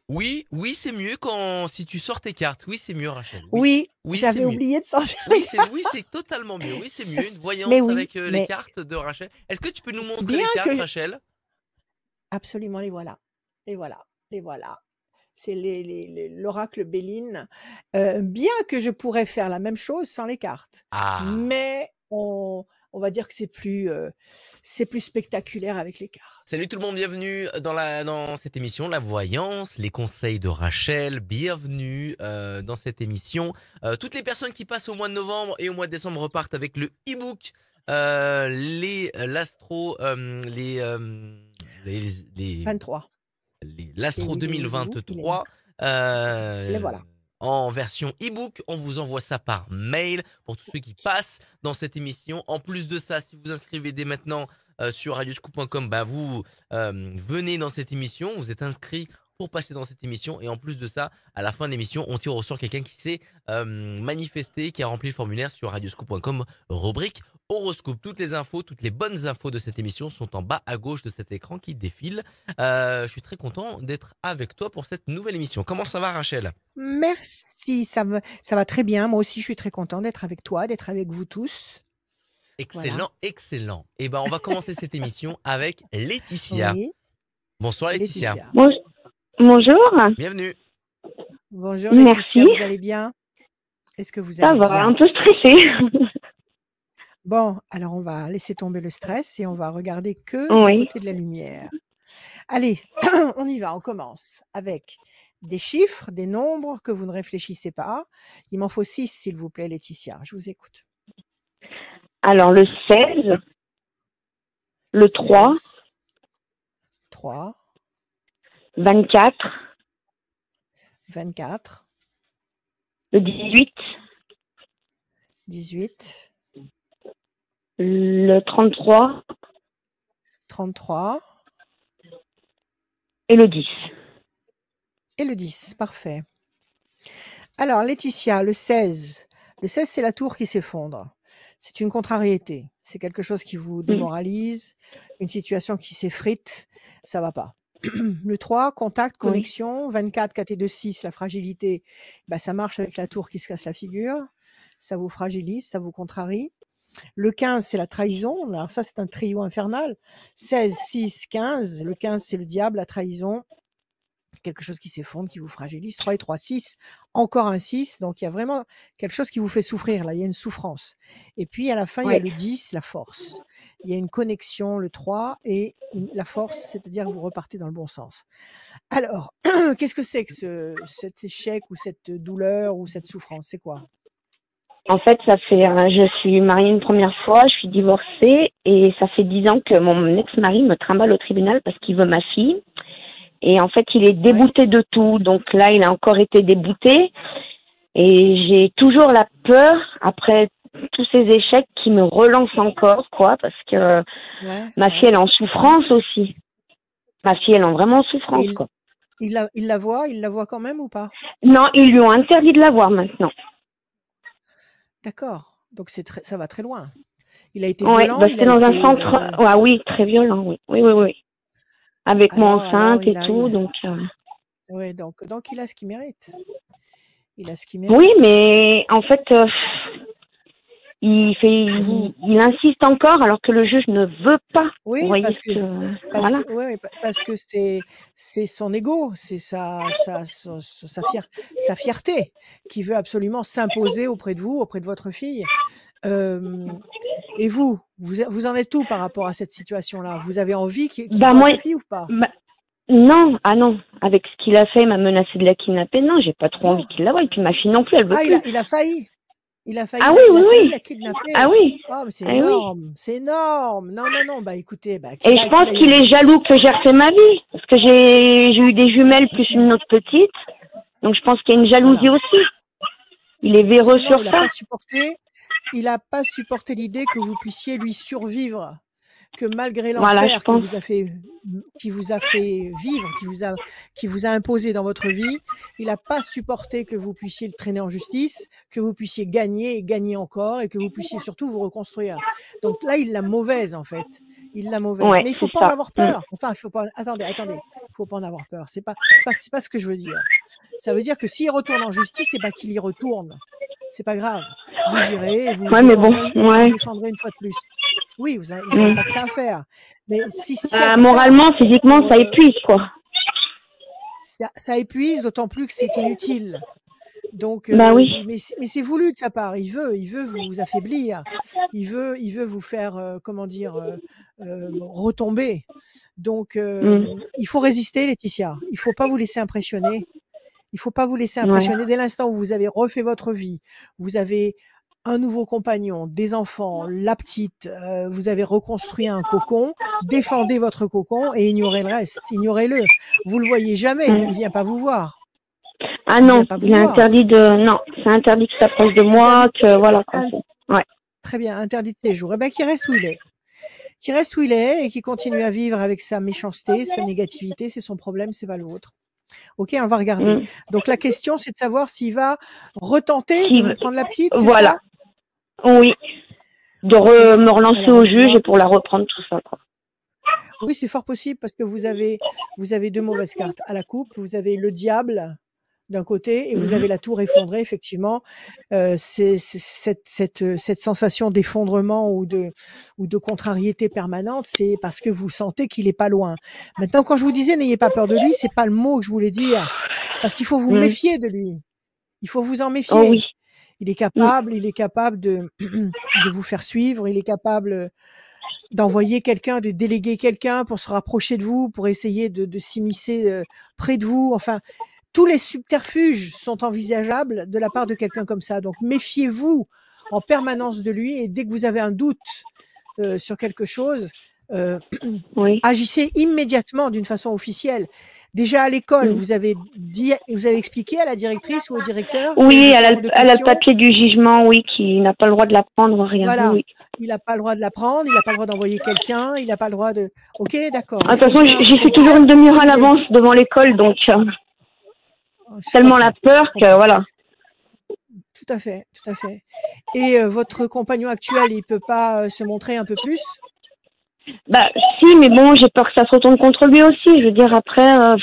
Oui, oui, c'est mieux si tu sors tes cartes. Oui, c'est mieux, Rachel. Oui, Oui, oui, c'est j'avais mieux. oublié de sortir les cartes. Oui, c'est totalement mieux. Oui, c'est mieux. Une Mais voyance oui, avec les mais cartes de Rachel. Est-ce que tu peux nous montrer bien les cartes, que Rachel? absolument, les voilà. Les voilà, les voilà. C'est l'oracle Béline. Bien que je pourrais faire la même chose sans les cartes, Ah! mais on va dire que c'est plus spectaculaire avec les cartes. Salut tout le monde, bienvenue dans cette émission, la voyance, les conseils de Rachel, bienvenue dans cette émission. Toutes les personnes qui passent au mois de novembre et au mois de décembre repartent avec le e-book, l'astro, les, 23. Et l'astro oui, il est où? Il est là. 2023 Les euh, voilà. en version e-book. On vous envoie ça par mail pour tous ceux qui passent dans cette émission. En plus de ça, si vous inscrivez dès maintenant sur radioscoop.com, bah vous venez dans cette émission, vous êtes inscrit pour passer dans cette émission. Et en plus de ça, à la fin de l'émission, on tire au sort quelqu'un qui s'est manifesté, qui a rempli le formulaire sur radioscoop.com, rubrique horoscope. Toutes les infos, toutes les bonnes infos de cette émission sont en bas à gauche de cet écran qui défile. Je suis très content d'être avec toi pour cette nouvelle émission. Comment ça va, Rachel? Merci, ça va très bien. Moi aussi, je suis très content d'être avec toi, d'être avec vous tous. Voilà. Excellent, excellent. Et ben, on va commencer cette émission avec Laetitia. Oui, Bonsoir, Laetitia. Laetitia. Bonjour, Bienvenue. Bonjour merci. Laetitia, vous allez bien? Est-ce que vous Ça allez va, un bien? peu stressée. Bon, alors on va laisser tomber le stress et on va regarder que du Oui, côté de la lumière. Allez, on y va, on commence avec des chiffres, des nombres que vous ne réfléchissez pas. Il m'en faut 6, s'il vous plaît, Laetitia. Je vous écoute. alors le 16, le 3, 16, 3, 24, 24, le 18, 18, le 33 33 et le 10. et le 10. Parfait. Alors, Laetitia, le 16. Le 16, c'est la tour qui s'effondre. C'est une contrariété. C'est quelque chose qui vous démoralise, une situation qui s'effrite. Ça va pas. Le 3, contact, Oui, connexion. 24, 4 et 2, 6, la fragilité. Bah, ça marche avec la tour qui se casse la figure. Ça vous fragilise, ça vous contrarie. Le 15, c'est la trahison. Alors ça, c'est un trio infernal. 16, 6, 15. Le 15, c'est le diable, la trahison. Quelque chose qui s'effondre, qui vous fragilise. 3 et 3, 6. Encore un 6. Donc, il y a vraiment quelque chose qui vous fait souffrir. Là, il y a une souffrance. Et puis, à la fin, il y a oui. le 10, la force. Il y a une connexion, le 3, et la force, c'est-à-dire que vous repartez dans le bon sens. Alors, qu'est-ce que c'est que cet échec ou cette douleur ou cette souffrance? C'est quoi? En fait, je suis mariée une première fois, je suis divorcée et ça fait 10 ans que mon ex-mari me trimballe au tribunal parce qu'il veut ma fille. Et en fait, il est Ouais. débouté de tout. Donc là, il a encore été débouté. Et j'ai toujours la peur, après tous ces échecs, qui me relancent encore, quoi, parce que Ouais, ma fille, elle est en ouais. souffrance aussi. Ma fille, elle est vraiment en Et souffrance, quoi. il la voit quand même ou pas? Non, ils lui ont interdit de la voir maintenant. D'accord. Donc, ça va très loin. Il a été Oui, violent, bah, il a c'était dans un été... centre, ouais, oui, très violent, oui. Oui, oui, oui. Avec moi Alors, enceinte et tout, donc... ouais, donc il a ce qu'il mérite. Il a ce qu'il Oui, mérite. mais en fait, Vous- il insiste encore alors que le juge ne veut pas. Vous Oui, voyez parce que, voilà. parce que c'est son ego, c'est sa fierté qui veut absolument s'imposer auprès de vous, auprès de votre fille. Et vous en êtes où par rapport à cette situation-là? Vous avez envie qu'il Bah voie moi, sa fille ou pas? bah, non, ah non, avec ce qu'il a fait, il m'a menacé de la kidnapper. Non, j'ai pas trop envie Non. qu'il la voie. Et puis ma fille non plus, elle veut Ah, plus. il a failli. Il a Ah failli oui, oui, il oui. a kidnappé. Ah oui. Oh, mais c'est Ah oui. énorme, c'est énorme. Non, non, non, bah écoutez, Et je pense qu'il aille qu'il en est jaloux justice. que j'ai refait ma vie. Parce que j'ai eu des jumelles plus une autre petite. Donc je pense qu'il y a une jalousie Voilà. aussi. Il est véreux Absolument, sur ça. il a pas supporté l'idée que vous puissiez lui survivre, que malgré Voilà, je l'enfer pense. qui vous a fait vivre, qui vous a imposé dans votre vie, il n'a pas supporté que vous puissiez le traîner en justice, que vous puissiez gagner et gagner encore, et que vous puissiez surtout vous reconstruire. Donc là, il l'a mauvaise, en fait. Il l'a mauvaise. Ouais, Mais il c'est faut pas en ça. avoir peur. Enfin, il faut pas. Attendez. Il faut pas en avoir peur. C'est pas ce que je veux dire. Ça veut dire que s'il retourne en justice, c'est pas qu'il y retourne. C'est pas grave. Vous irez et Ouais, mais bon, vous ouais. défendrez une fois de plus. Oui, vous n'aurez pas que ça à faire. Mais s'il y a que ça Moralement, physiquement, pour, ça épuise, quoi. ça épuise, d'autant plus que c'est inutile. Donc, Bah oui. mais c'est voulu de sa part. Il veut vous affaiblir. Il veut vous faire, comment dire, retomber. Donc, Mm. il faut résister, Laetitia. Il faut pas vous laisser impressionner. Il faut pas vous laisser Ouais. impressionner. Dès l'instant où vous avez refait votre vie, vous avez un nouveau compagnon, des enfants, la petite, vous avez reconstruit un cocon, défendez votre cocon et ignorez le reste. Ignorez-le. Vous le voyez jamais. Mm. Il vient pas vous voir. Ah Il vient non, pas vous il est voir. interdit non, c'est interdit que ça s'approche de moi, Interdit de que voilà, quoi. Ouais. Très bien, interdit de séjour. Eh bien, qu'il reste où il est. Qu'il reste où il est et qu'il continue à vivre avec sa méchanceté, sa négativité. C'est son problème, c'est pas le vôtre. Ok, on va regarder. Mm. Donc la question, c'est de savoir s'il va retenter Si- de reprendre la petite, c'est Voilà. ça? Oui. De Ok. me relancer Alors, au on va juge voir. et pour la reprendre, tout ça, quoi. Oui, c'est fort possible parce que vous avez deux mauvaises cartes à la coupe. Vous avez le diable d'un côté et vous avez la tour effondrée, effectivement. C'est cette sensation d'effondrement ou de contrariété permanente, c'est parce que vous sentez qu'il est pas loin. Maintenant, quand je vous disais n'ayez pas peur de lui, c'est pas le mot que je voulais dire, parce qu'il faut vous méfier de lui. Il faut vous en Oh méfier. oui. Il est capable de vous faire suivre. Il est capable d'envoyer quelqu'un, de déléguer quelqu'un pour se rapprocher de vous, pour essayer de s'immiscer près de vous. Enfin, tous les subterfuges sont envisageables de la part de quelqu'un comme ça. Donc, méfiez-vous en permanence de lui et dès que vous avez un doute sur quelque chose, Oui. agissez immédiatement d'une façon officielle. Déjà à l'école, Mm. vous avez expliqué à la directrice ou au directeur Oui, qu'il était elle hors de a le question. papier du jugement, oui, qui n'a pas le droit de la prendre, rien. Voilà. Oui. Il n'a pas le droit de la prendre, il n'a pas le droit d'envoyer quelqu'un, il n'a pas le droit de. Ok, d'accord. De Il toute faut façon, bien, j'y suis toujours bien une demi-heure à considérer. l'avance devant l'école, donc Je tellement comprends, la peur je que comprends. voilà. Tout à fait, tout à fait. Et votre compagnon actuel, il peut pas se montrer un peu plus? Bah si, mais bon, j'ai peur que ça se retourne contre lui aussi. Je veux dire, après,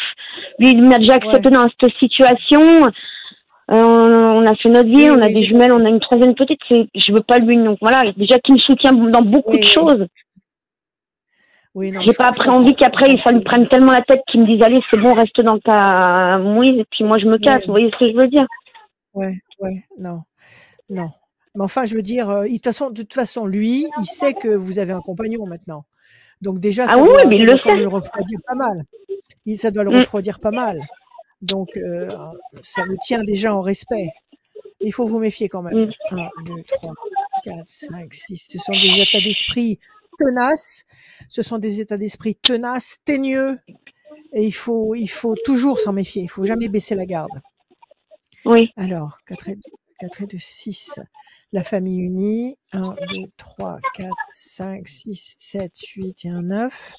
lui, il m'a déjà accepté Ouais. dans cette situation. On a fait notre vie, Oui, on a oui, des j'ai jumelles, compris. on a une troisième petite. Je veux pas lui, donc voilà. Déjà qu'il me soutient dans beaucoup de Oui, oui. choses. Oui, non, J'ai je pas après comprends. envie Je qu'après comprends. ça me prenne tellement la tête qu'ils me disent allez c'est bon reste dans ta mouise et puis moi je me casse. Ouais, Vous voyez ce que je veux dire? ouais, non, non. Mais enfin, je veux dire, de toute façon, lui, il sait que vous avez un compagnon maintenant. Donc déjà, Ah oui, oui, mais il ça le doit quand même sait. le refroidir pas mal. Ça doit le Mm. refroidir pas mal. Donc, ça le tient déjà en respect. Il faut vous méfier quand même. Mm. 1, 2, 3, 4, 5, 6. Ce sont des états d'esprit tenaces. Ce sont des états d'esprit tenaces, teigneux. Et il faut toujours s'en méfier. Il faut jamais baisser la garde. Oui. Alors, 4 et 2, 6. La famille unie. 1, 2, 3, 4, 5, 6, 7, 8 et un 9.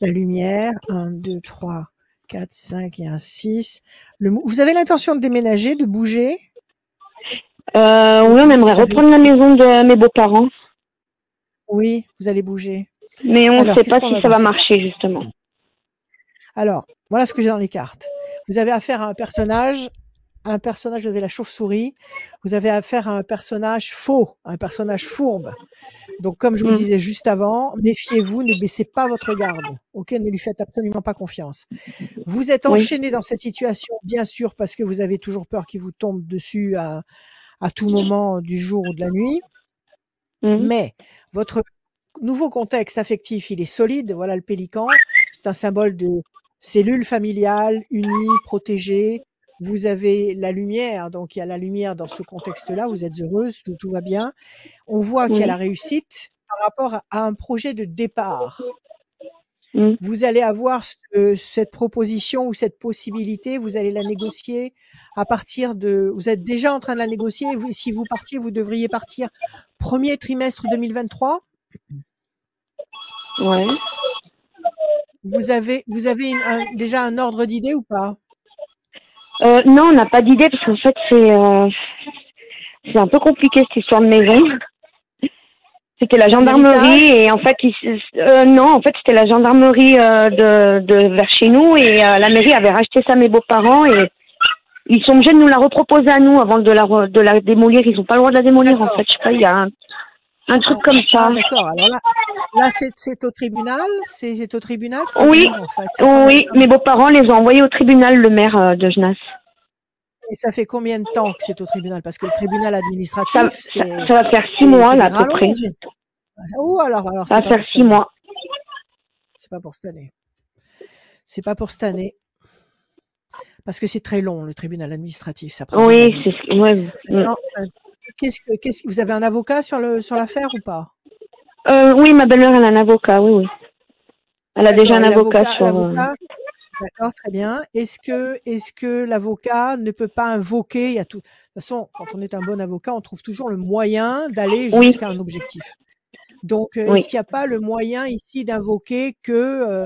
La lumière. 1, 2, 3, 4, 5 et un 6. Vous avez l'intention de déménager, de bouger? Oui, on aimerait reprendre la maison de mes beaux-parents. Oui, vous allez bouger. Mais on ne Alors, sait qu'est-ce pas qu'on si a ça dans va ces marcher cartes? justement. Alors, voilà ce que j'ai dans les cartes. Vous avez affaire à un personnage de la chauve-souris. Vous avez affaire à un personnage faux, un personnage fourbe. Donc, comme je vous Mm. disais juste avant, méfiez-vous, ne baissez pas votre garde. Ok, ne lui faites absolument pas confiance. Vous êtes Oui. enchaîné dans cette situation, bien sûr, parce que vous avez toujours peur qu'il vous tombe dessus à tout moment du jour ou de la nuit. Mm. Mais votre nouveau contexte affectif, il est solide. Voilà le pélican. C'est un symbole de cellule familiale, unie, protégée. Vous avez la lumière. Donc, il y a la lumière dans ce contexte-là. Vous êtes heureuse, tout va bien. On voit qu'il y a la Oui. réussite par rapport à un projet de départ. Mm. Vous allez avoir cette proposition ou cette possibilité, vous allez la négocier à partir de. Vous êtes déjà en train de la négocier. Si vous partiez, vous devriez partir premier trimestre 2023. Ouais. Vous avez déjà un ordre d'idée ou pas? Non, on n'a pas d'idée parce qu'en fait, c'est un peu compliqué cette histoire de maison. C'était la C'est un gendarmerie héritage? et en fait, non, en fait, c'était la gendarmerie de vers chez nous et la mairie avait racheté ça à mes beaux-parents et ils sont obligés de nous la reproposer à nous avant de la démolir. Ils n'ont pas le droit de la démolir en D'accord. fait. Je sais pas, il y a un truc comme ça. Ah, d'accord. Alors là c'est au tribunal? C'est au tribunal? C'est Oui, où, en fait? Ça semble oui, être- mes beaux-parents les ont envoyés au tribunal, le maire de Genasse. Et ça fait combien de temps que c'est au tribunal? Parce que le tribunal Ça, administratif, ça, ça va faire 6 mois c'est là des à peu près. rallonges. Oh, alors Ça c'est va pas faire pour cette 6 année. mois. C'est pas pour cette année. C'est pas pour cette année. Parce que c'est très long, le tribunal administratif. Ça prend des Oui, années. c'est ouais. Maintenant, vous avez un avocat sur l'affaire ou pas? Oui, ma belle-mère elle a un avocat, oui, oui. Elle a déjà un D'accord. Et avocat sur. l'avocat, d'accord, très bien. Est-ce que l'avocat ne peut pas invoquer, de toute façon, quand on est un bon avocat, on trouve toujours le moyen d'aller Oui, jusqu'à un objectif. Donc, oui. est-ce qu'il n'y a pas le moyen ici d'invoquer que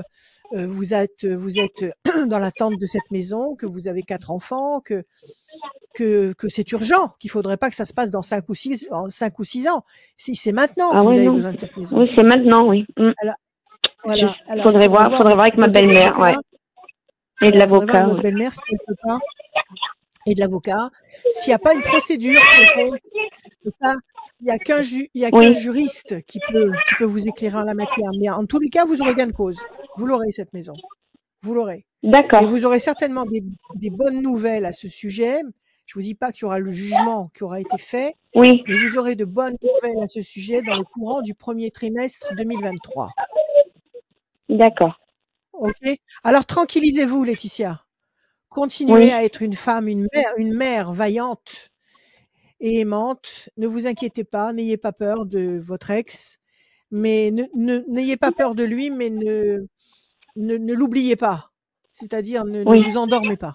vous êtes dans l'attente de cette maison, que vous avez 4 enfants, que c'est urgent, qu'il faudrait pas que ça se passe dans 5 ou 6 ans. Si c'est maintenant Ah que vous ouais, avez non. besoin de cette maison. Oui, c'est maintenant, oui. Alors, voilà. Il Alors, il faudrait voir de avec son ma côté de belle-mère, ouais. l'avocat. Et de Voilà, il faudrait voir avec l'avocat, votre ouais. belle-mère si elle peut pas, et de l'avocat, s'il n'y a pas une procédure quelconque. Et ça, il y a qu'un Oui, juriste qui peut vous éclairer en la matière. Mais en tous les cas, vous aurez gain de cause. Vous l'aurez, cette maison. Vous l'aurez. Et d'accord. vous aurez certainement des bonnes nouvelles à ce sujet. Je vous dis pas qu'il y aura le jugement qui aura été fait, Oui, mais vous aurez de bonnes nouvelles à ce sujet dans le courant du premier trimestre 2023. d'accord. OK? Alors tranquillisez-vous, Laetitia. Continuez Oui, à être une femme, une mère vaillante et aimante. Ne vous inquiétez pas, n'ayez pas peur de votre ex, mais n'ayez pas peur de lui, mais ne l'oubliez pas. C'est-à-dire, ne oui, vous endormez pas.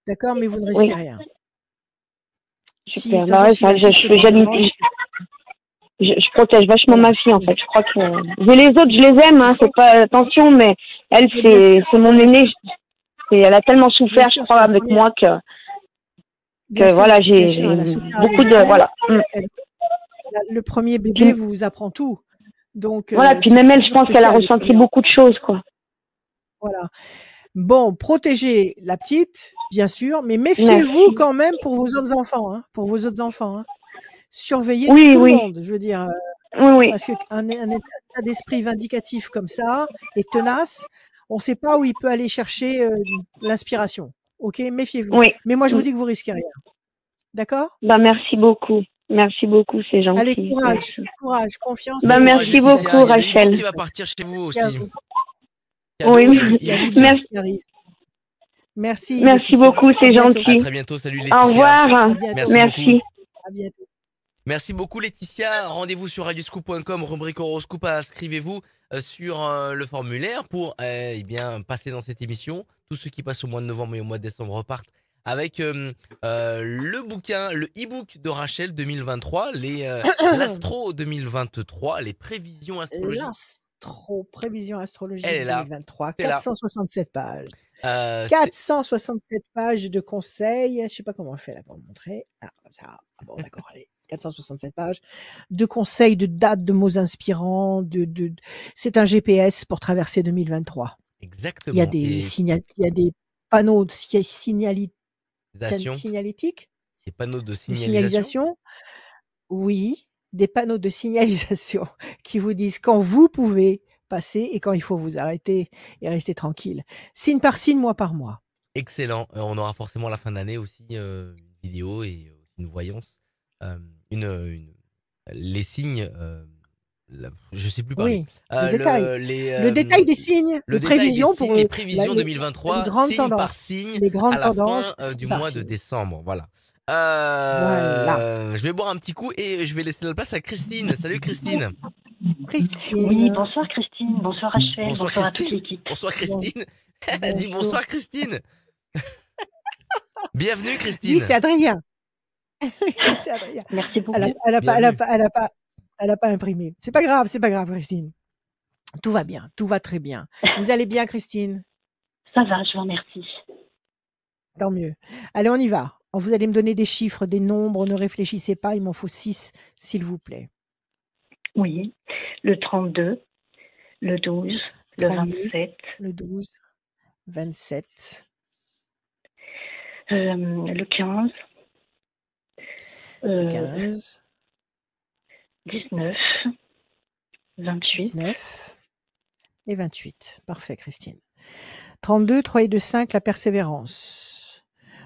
D'accord? Mais vous ne risquez oui. rien. De Super. toute Bah façon, ouais, s'il ça, insiste grandement, je protège vachement voilà, ma fille, en fait. Je crois que les autres, je les aime, il hein, faut, c'est pas attention, mais elle, mais bien sûr, c'est mon bien sûr, aînée. Elle a tellement bien souffert, je sûr, c'est crois, la avec première. moi Bien sûr, voilà, bien j'ai sûr, elle a souffert avec beaucoup de, vous. voilà. Elle- le premier bébé Puis, vous apprend tout. Donc, voilà, puis même c'est elle, je toujours pense qu'elle a spécial, les ressenti premiers enfants. beaucoup de choses, quoi. Voilà. Bon, protégez la petite, bien sûr, mais méfiez-vous Merci. quand même pour vos autres enfants, hein, pour vos autres enfants, hein. Surveillez Oui, tout le oui, monde, je veux dire, oui, oui. parce qu'un état d'esprit vindicatif comme ça et tenace, on ne sait pas où il peut aller chercher l'inspiration. OK? Méfiez-vous. Oui. Mais moi, je vous dis que vous risquez rien. D'accord? Bah, merci beaucoup. Merci beaucoup, c'est Allez, gentil. courage, Merci. courage, confiance Bah, et Bon courage, merci positivité. Laetitia. beaucoup, Il y a le e-book Rachel. qui va partir chez vous Et à aussi. vous. Oui, Cadeau, Il y a e-book. l'e-book merci, qui arrive. Merci, merci Laetitia. beaucoup, À c'est bientôt. À gentil. très bientôt. Salut Au Laetitia. revoir. À bientôt. Merci beaucoup. Merci. À bientôt. Merci beaucoup Laetitia. Rendez-vous sur radioscoop.com, rubrique horoscope. Inscrivez-vous sur le formulaire pour eh bien passer dans cette émission. Tous ceux qui passent au mois de novembre et au mois de décembre repartent avec le bouquin, le e-book de Rachel 2023, l'astro 2023, les prévisions astrologiques. Prévision Elle astrologique est là, 2023, c'est là. 467 pages. C'est 467 pages de conseils. Je sais pas comment on fait là pour le montrer. Ah, comme ça. Ah bon, d'accord, allez. 467 pages de conseils, de dates, de mots inspirants. C'est un GPS pour traverser 2023. Il y a exactement. des Et il y a des panneaux signalisation, signalétiques, ces panneaux de de signalisation. signalisation. Oui, des panneaux de signalisation qui vous disent quand vous pouvez passer et quand il faut vous arrêter et rester tranquille. Signe par signe, mois par mois. Excellent. On aura forcément à la fin de l'année aussi une vidéo et une voyance. Euh, les signes, je sais plus parler. Oui, le détail. Le détail des signes, Le les détail des prévisions pour signes, les la prévisions les 2023, grandes signe par tendances. signe, Les à grandes la fin tendances, du signe par mois de signe. décembre. Voilà. Voilà. Je vais boire un petit coup et je vais laisser la place à Christine. Salut Christine. Oui, Christine, bonsoir Christine, bonsoir Rachel, Bonsoir bonsoir à toute Christine. l'équipe. Bonsoir bon Christine. Elle a dit bonjour. bonsoir Christine. Bienvenue Oui, Christine. c'est Adrien. Oui, c'est Adrien. Merci beaucoup. Elle a pas imprimé. C'est pas grave, Christine. Tout va bien, tout va très bien. Vous allez bien, Christine? Ça va, je vous remercie. Tant mieux. Allez, on y va. Vous allez me donner des chiffres, des nombres, ne réfléchissez pas, il m'en faut 6, s'il vous plaît. Oui, le 32, le 12, le 32, 27, le 12, 27, le 15, le euh, 15, 19, 28, 19 et 28. Parfait, Christine. 32, 3 et 2, 5, la persévérance.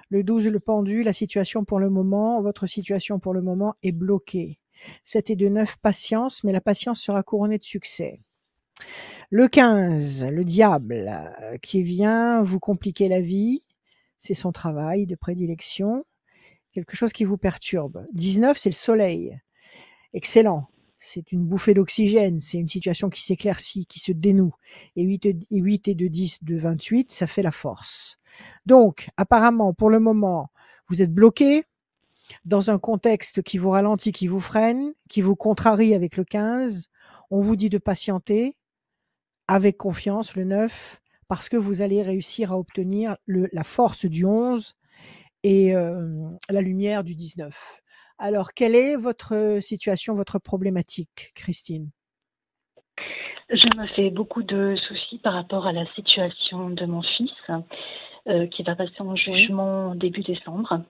Le 12, le pendu, la situation pour le moment, votre situation pour le moment est bloquée. 7 et 2, 9, patience, mais la patience sera couronnée de succès. Le 15, le diable, qui vient vous compliquer la vie, c'est son travail de prédilection, quelque chose qui vous perturbe. 19, c'est le soleil. Excellent. C'est une bouffée d'oxygène, c'est une situation qui s'éclaircit, qui se dénoue. Et 8 et 2, 10, de 28, ça fait la force. Donc, apparemment, pour le moment, vous êtes bloqué dans un contexte qui vous ralentit, qui vous freine, qui vous contrarie avec le 15. On vous dit de patienter avec confiance, le 9, parce que vous allez réussir à obtenir la force du 11 et la lumière du 19. Alors, quelle est votre situation, votre problématique, Christine? Je me fais beaucoup de soucis par rapport à la situation de mon fils qui va passer en Oui, jugement début décembre.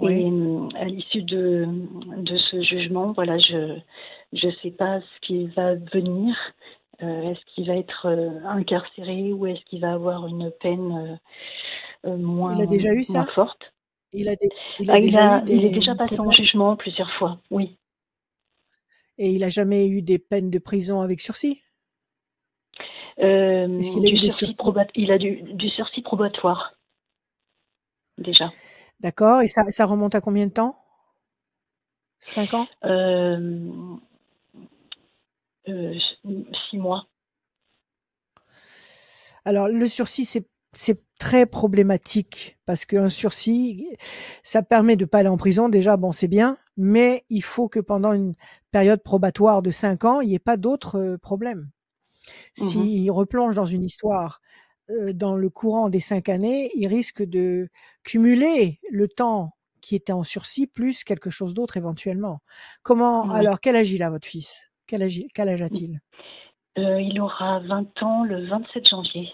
Et oui. à l'issue de ce jugement, voilà, je sais pas ce qui va venir. Est-ce qu'il va être incarcéré ou est-ce qu'il va avoir une peine Il a moins déjà eu ça? forte? Il a Ah, déjà eu il est des déjà passé en problèmes? jugement plusieurs fois, oui. Et il a jamais eu des peines de prison avec sursis? Est-ce qu'il a eu des sursis? Il a du sursis probatoire, déjà. D'accord. Et ça remonte à combien de temps? 5 ans? Euh, 6 mois. Alors, le sursis, c'est très problématique parce qu'un sursis, ça permet de pas aller en prison. Déjà, bon, c'est bien, mais il faut que pendant une période probatoire de 5 ans, il y ait pas d'autres problèmes. Mhm. S'il replonge dans une histoire dans le courant des 5 années, il risque de cumuler le temps qui était en sursis plus quelque chose d'autre éventuellement. Comment Oui. alors, quel âge il a votre fils? Quel âge a-t-il? Il aura 20 ans le 27 janvier.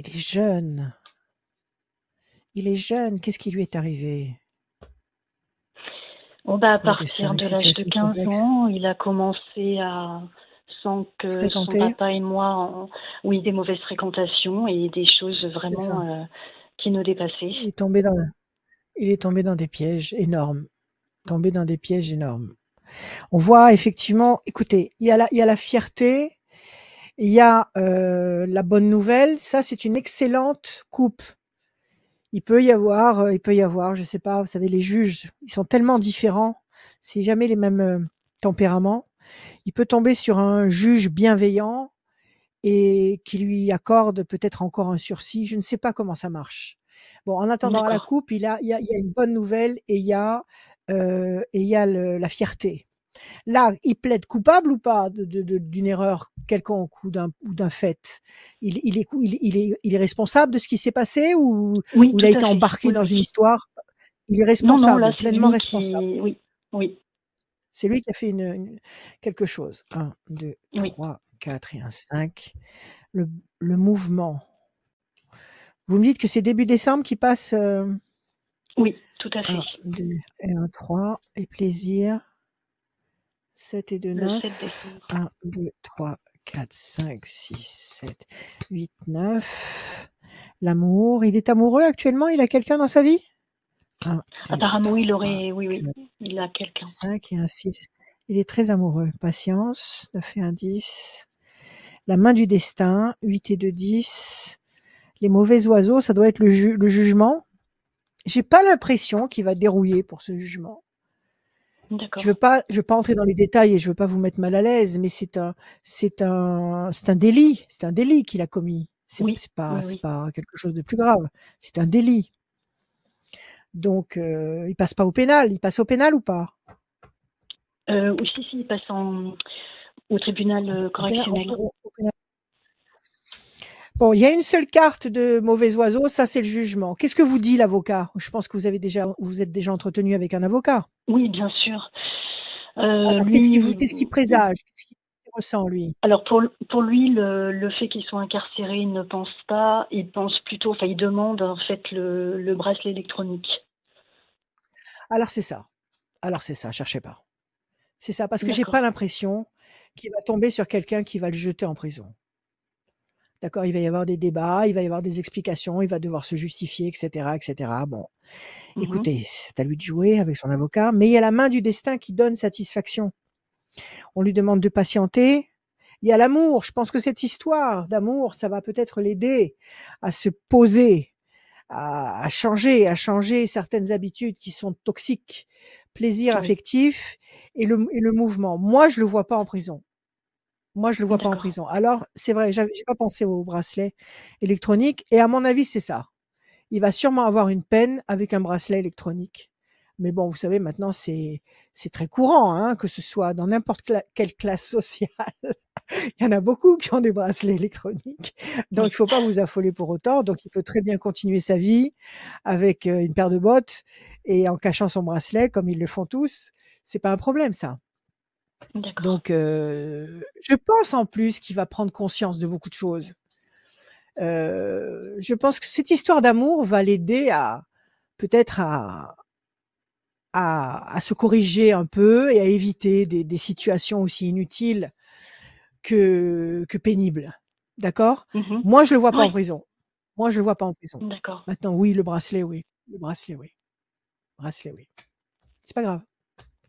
Il est jeune. Il est jeune. Qu'est-ce qui lui est arrivé? Bon, bah, à 3 et 2, partir 5, de l'âge de situation 15 complexe. ans, il a commencé à, sans que son Fréquenter, papa et moi, oui, des mauvaises fréquentations et des choses c'est ça. vraiment qui nous dépassaient. Il est tombé dans des pièges énormes. Tombé dans des pièges énormes. On voit effectivement, écoutez, il y a la fierté, il y a la bonne nouvelle. Ça, c'est une excellente coupe. Il peut y avoir, je sais pas, vous savez, les juges, ils sont tellement différents, c'est jamais les mêmes tempéraments. Il peut tomber sur un juge bienveillant et qui lui accorde peut-être encore un sursis. Je ne sais pas comment ça marche. Bon, en attendant, à la D'accord. coupe, il y a une bonne nouvelle et il y a la fierté. Là, il plaide coupable ou pas d'une erreur quelconque ou d'un fait? Il est responsable de ce qui s'est passé ou Oui, il tout a à été fait. embarqué Oui, dans oui. une histoire? Il est Non, non, là, responsable, c'est pleinement lui responsable. qui... Oui, oui, C'est lui qui a fait quelque chose. 1, 2, oui, 3, 4 et un 5. Le mouvement. Vous me dites que c'est début décembre qui passe oui, tout à fait. 1, 2 et un 3. Les plaisirs. 7 et 2, Le 7 9. décembre. 1, 2, 3, 4, 5, 6, 7, 8, 9. L'amour. Il est amoureux actuellement? Il a quelqu'un dans sa vie? 1, 2, Apparemment, 3, oui, oui, 4, il a quelqu'un. 5 et un 6. Il est très amoureux. Patience. 9 et un 10. La main du destin. 8 et 2, 10. Les mauvais oiseaux, ça doit être le jugement. J'ai pas l'impression qu'il va dérouiller pour ce jugement. Je veux D'accord. pas entrer dans les détails et je veux pas vous mettre mal à l'aise, mais c'est un délit. C'est un délit qu'il a commis. Oui, C'est oui, pas quelque chose de plus grave. C'est un délit. Donc, il passe pas au pénal. Il passe au pénal ou pas? oui. Si, il passe en... au tribunal Au pénal, correctionnel. au pénal. Bon, il y a une seule carte de mauvais oiseau, ça c'est le jugement. Qu'est-ce que vous dit l'avocat? Je pense que vous êtes déjà entretenu avec un avocat. Oui, bien sûr. Alors, Lui, qu'est-ce qu'il présage? Qu'est-ce qu'il ressent, lui? alors pour lui, le fait qu'il soit incarcéré, il ne pense pas. Il pense plutôt, enfin, il demande en fait le bracelet électronique. Alors, c'est ça. Cherchez pas. C'est ça, parce que j'ai D'accord. pas l'impression qu'il va tomber sur quelqu'un qui va le jeter en prison. D'accord? Il va y avoir des débats, il va y avoir des explications, il va devoir se justifier, etc., etc. Bon, Mhm. écoutez, c'est à lui de jouer avec son avocat, mais il y a la main du destin qui donne satisfaction. On lui demande de patienter. Il y a l'amour. Je pense que cette histoire d'amour, ça va peut-être l'aider à se poser, à changer certaines habitudes qui sont toxiques. Plaisir Oui. affectif et le mouvement. Moi, je le vois pas en prison. D'accord. Alors, c'est vrai, j'ai pas pensé au bracelet électronique et à mon avis, c'est ça. Il va sûrement avoir une peine avec un bracelet électronique. Mais bon, vous savez, maintenant, c'est très courant, hein, que ce soit dans n'importe quelle classe sociale. Il y en a beaucoup qui ont des bracelets électroniques. Donc, Oui. il faut pas vous affoler pour autant. Donc, il peut très bien continuer sa vie avec une paire de bottes et en cachant son bracelet, comme ils le font tous. C'est pas un problème, ça. D'accord. Donc, je pense en plus qu'il va prendre conscience de beaucoup de choses. Je pense que cette histoire d'amour va l'aider peut-être à se corriger un peu et à éviter des situations aussi inutiles que pénibles. D'accord? Mhm. Moi, je le vois pas en Oui. prison. Moi, je le vois pas en prison. D'accord. Maintenant, oui, le bracelet, oui. Le bracelet, oui. Bracelet, oui. C'est pas grave.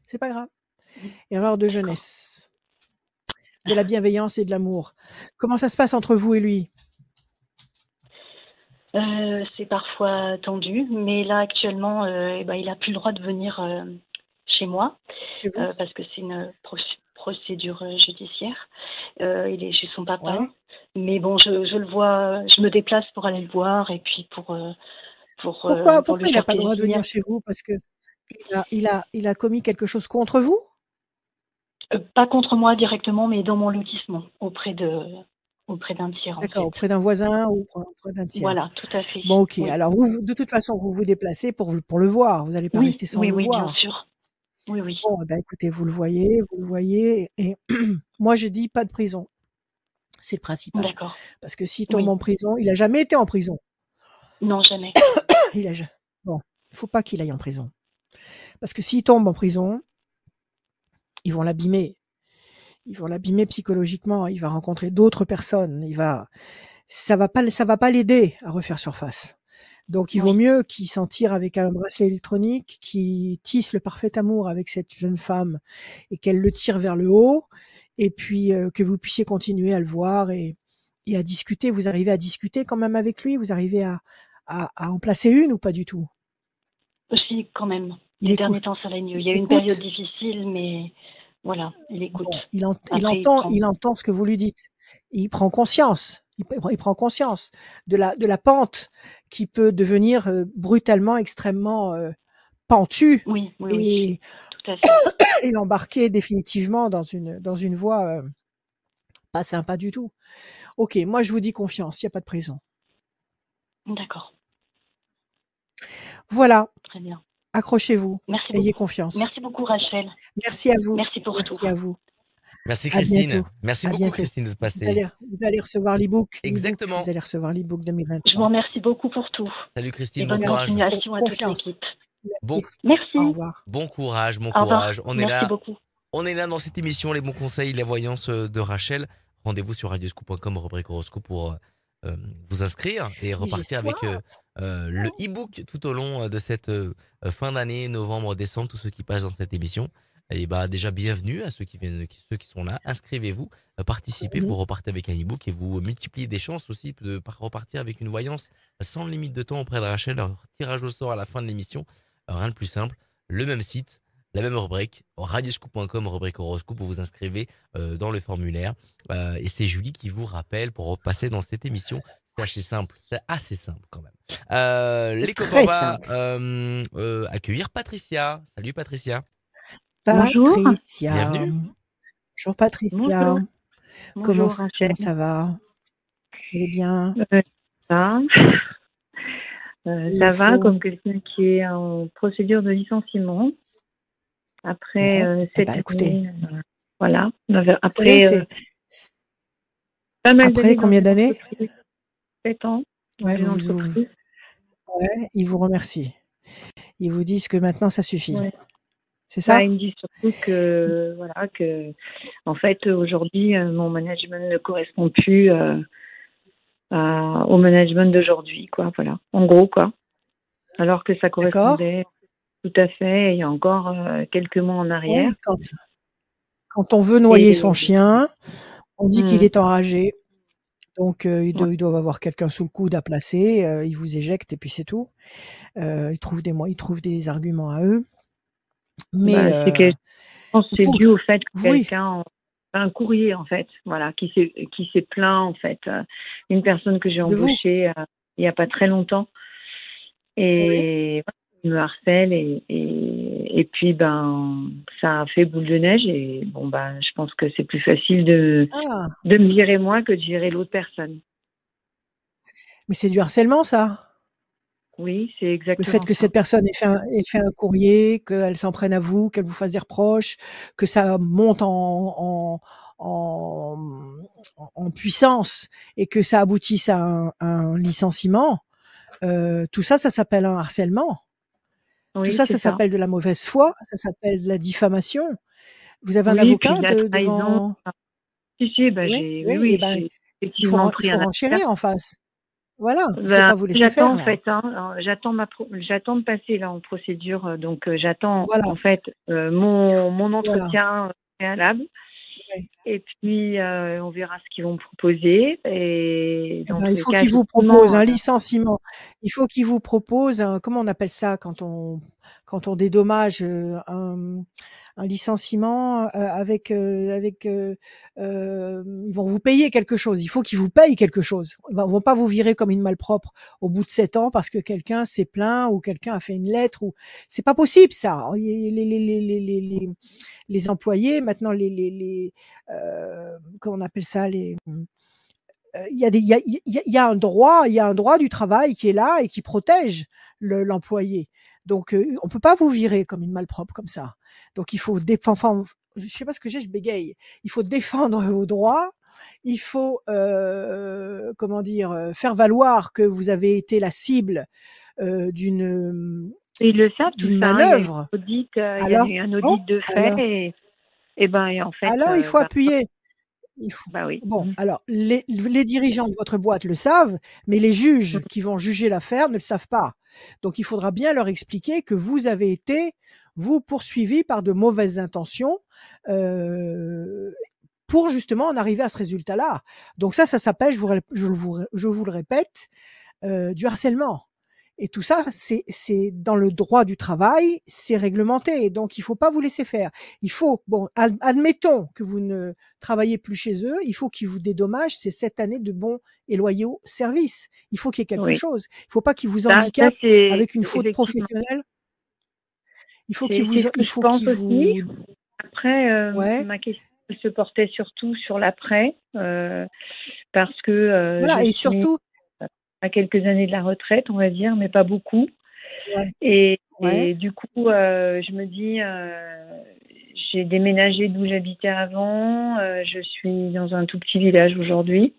C'est pas grave. Erreur de D'accord. jeunesse. De la bienveillance et de l'amour. Comment ça se passe entre vous et lui? C'est parfois tendu, mais là actuellement, il a plus le droit de venir chez moi Chez vous? parce que c'est une procédure judiciaire. Il est chez son papa, Ouais. mais bon, je le vois, je me déplace pour aller le voir et puis pour Pourquoi lui il n'a faire pas le droit de venir plaisir. chez vous? Parce que il a commis quelque chose contre vous? Pas contre moi directement, mais dans mon lotissement, auprès d'un tiers en D'accord, fait. auprès d'un voisin ou auprès d'un tiers. Voilà, tout à fait. Bon, OK. Oui, Alors vous de toute façon, vous vous déplacez pour le voir. Vous n'allez pas oui, rester sans oui, le oui, bien voir. sûr. Oui, oui. Bon, bah, écoutez, vous le voyez et moi je dis pas de prison. C'est le principal. D'accord. Parce que s'il tombe Oui. en prison, il a jamais été en prison. Non, jamais. Il a ja Bon, il faut pas qu'il aille en prison. Parce que s'il tombe en prison, ils vont l'abîmer. Ils vont l'abîmer psychologiquement. Il va rencontrer d'autres personnes. Ça va pas l'aider à refaire surface. Donc il vaut Oui. mieux qu'il s'en tire avec un bracelet électronique, qu'il tisse le parfait amour avec cette jeune femme et qu'elle le tire vers le haut et puis, que vous puissiez continuer à le voir et à discuter. Vous arrivez à discuter quand même avec lui? Vous arrivez à en placer une ou pas du tout? Aussi, quand même. Il Les écoute derniers temps, ça allait mieux. Il y il a eu une période écoute? difficile, mais voilà, il écoute. Bon, Après, il prend. il entend ce que vous lui dites. Il prend conscience. Il prend conscience de la pente qui peut devenir, brutalement extrêmement, pentue Oui, oui, oui, et tout à fait. et l'embarquer définitivement dans une voie, pas sympa du tout. OK, moi je vous dis confiance, il y a pas de prison. D'accord, Voilà, très bien. accrochez-vous, Merci ayez beaucoup. confiance. Merci beaucoup, Rachel. Merci à vous, Merci pour tout. merci à vous. Merci À Christine. bientôt, Merci à beaucoup bientôt. Christine d'être passée. Vous allez recevoir l'e-book, Exactement. vous allez recevoir l'e-book Je vous 2023. remercie beaucoup pour tout. Salut Et Christine, bon bonne Merci, courage. continuation à toute confiance. l'équipe. Bon, Merci. Au Merci. revoir. bon courage, bon Au revoir. courage. Merci beaucoup. On est là dans cette émission, les bons conseils, la voyance de Rachel. Rendez-vous sur radioscoop.com, rubrique horoscope pour vous inscrire et Mais j'ai repartir avec soif. le e-book tout au long de cette fin d'année, novembre, décembre, tous ceux qui passent dans cette émission. Et bah déjà bienvenue à ceux qui viennent, ceux qui sont là. Inscrivez-vous, participez, vous repartez avec un e-book et vous multipliez des chances aussi de repartir avec une voyance sans limite de temps auprès de Rachel. Alors, tirage au sort à la fin de l'émission, rien de plus simple. Le même site, la même rubrique, radioscoop.com, rubrique horoscope, vous vous inscrivez dans le formulaire. Et c'est Julie qui vous rappelle pour repasser dans cette émission. C'est assez simple quand même. Les copains, on Très va simple. accueillir Patricia. Salut Patricia. Bonjour. Patricia. Bienvenue. Bonjour Patricia. Bonjour, Comment, bonjour Rachel. comment ça va? Vous allez bien? Ça, Il ça le va faut. comme quelqu'un qui est en procédure de licenciement après Bon, cette écoutez, année. Voilà. vous Après savez, c'est- pas mal après d'années dans combien une d'années? entreprise, 7 ans dans Ouais, une entreprise. ouais, ils vous remercient. Ils vous disent que maintenant ça suffit. Ouais. C'est Bah, ça? ils me disent surtout que, voilà, que en fait aujourd'hui mon management ne correspond plus au management d'aujourd'hui, quoi. Voilà. En gros, quoi. Alors que ça D'accord? correspondait tout à fait il y a encore quelques mois en arrière. Oui, quand on veut noyer son Et chien, on dit qu'il Hmm. est enragé. Donc, ils Ouais. doivent avoir quelqu'un sous le coude à placer. Ils vous éjectent et puis c'est tout. Ils trouvent des arguments à eux. Mais Bah, c'est que je pense que c'est vous, dû au fait que oui, quelqu'un un courrier en fait, voilà, qui s'est plaint en fait, une personne que j'ai de vous. embauchée il y a pas très longtemps Oui. et voilà, il me harcèle et puis ben ça a fait boule de neige et bon ben je pense que c'est plus facile de Ah, me virer moi que de virer l'autre personne. mais c'est du harcèlement, ça. Oui, c'est Le fait exactement que ça. cette personne ait fait un courrier, qu'elle s'en prenne à vous, qu'elle vous fasse des reproches, que ça monte en, en puissance et que ça aboutisse à un licenciement, tout ça, ça s'appelle un harcèlement. Tout Oui, ça, c'est ça ça. s'appelle de la mauvaise foi, ça s'appelle de la diffamation. Vous avez un Oui, puis avocat de la trahison. devant... Si, bah, Oui, oui, et oui, ben, j'ai il faut, effectivement il pris faut un avocat. renchérir en face. Voilà, il faut Ben, pas vous laisser j'attends faire en là. fait, hein, alors, j'attends de passer là en procédure, donc j'attends Voilà, en fait mon voilà. entretien préalable Ouais. et puis on verra ce qu'ils vont me proposer et Eh dans ben, tous il les faut cas qu'il vous propose effectivement un licenciement. Il faut qu'il vous propose un, comment on appelle ça quand on dédommage, un licenciement, ils vont vous payer quelque chose. Il faut qu'ils vous payent quelque chose. Ils vont pas vous virer comme une malpropre au bout de 7 ans parce que quelqu'un s'est plaint ou quelqu'un a fait une lettre ou c'est pas possible ça. Les employés maintenant comment on appelle ça il y a des il y a un droit du travail qui est là et qui protège l'employé. Donc, on peut pas vous virer comme une malpropre comme ça. Donc il faut enfin, je sais pas ce que j'ai, je bégaye. Il faut défendre vos droits. Il faut, comment dire? Faire valoir que vous avez été la cible, d'une, ils le savent tout d'une ça, hein, manœuvre. il y a Alors eu un bon, audit de fait alors et ben et en fait alors il faut appuyer. Il faut bah oui. bon, alors les dirigeants de votre boîte le savent, mais les juges Mhm. qui vont juger l'affaire ne le savent pas. Donc il faudra bien leur expliquer que vous avez été, vous, poursuivis par de mauvaises intentions, heu, pour justement en arriver à ce résultat-là. Donc ça s'appelle, je vous le répète, du harcèlement. Et tout ça, c'est dans le droit du travail, c'est réglementé. Donc, il faut pas vous laisser faire. Il faut, bon, admettons que vous ne travaillez plus chez eux, il faut qu'ils vous dédommagent ces 7 années de bons et loyaux services. Il faut qu'il y ait quelque Oui. chose. Il faut pas qu'ils vous Ça handicapent c'est avec une faute effectivement professionnelle. c'est ce que Il je faut pense qu'ils aussi. vous, Après, ouais, ma question elle se portait surtout sur l'après, parce que voilà. je Et suis surtout, à quelques années de la retraite, on va dire, mais pas beaucoup. ouais, Et ouais, du coup, je me dis, j'ai déménagé d'où j'habitais avant. Je suis dans un tout petit village aujourd'hui,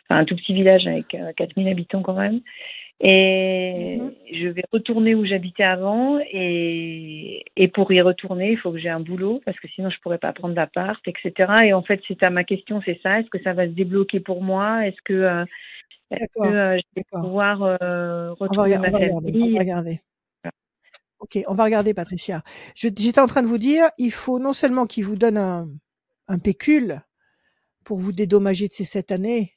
enfin un tout petit village avec 4000 habitants quand même. Et mhm, je vais retourner où j'habitais avant et pour y retourner, il faut que j'ai un boulot parce que sinon je pourrais pas prendre d'appart, etc. Et en fait, c'est à ma question, c'est ça. Est-ce que ça va se débloquer pour moi? Est-ce que d'accord, je vais d'accord. pouvoir On va, retrouver ma on va regarder, on va famille? regarder. OK, on va regarder Patricia. J'étais en train de vous dire, il faut non seulement qu'ils vous donnent un pécule pour vous dédommager de ces 7 années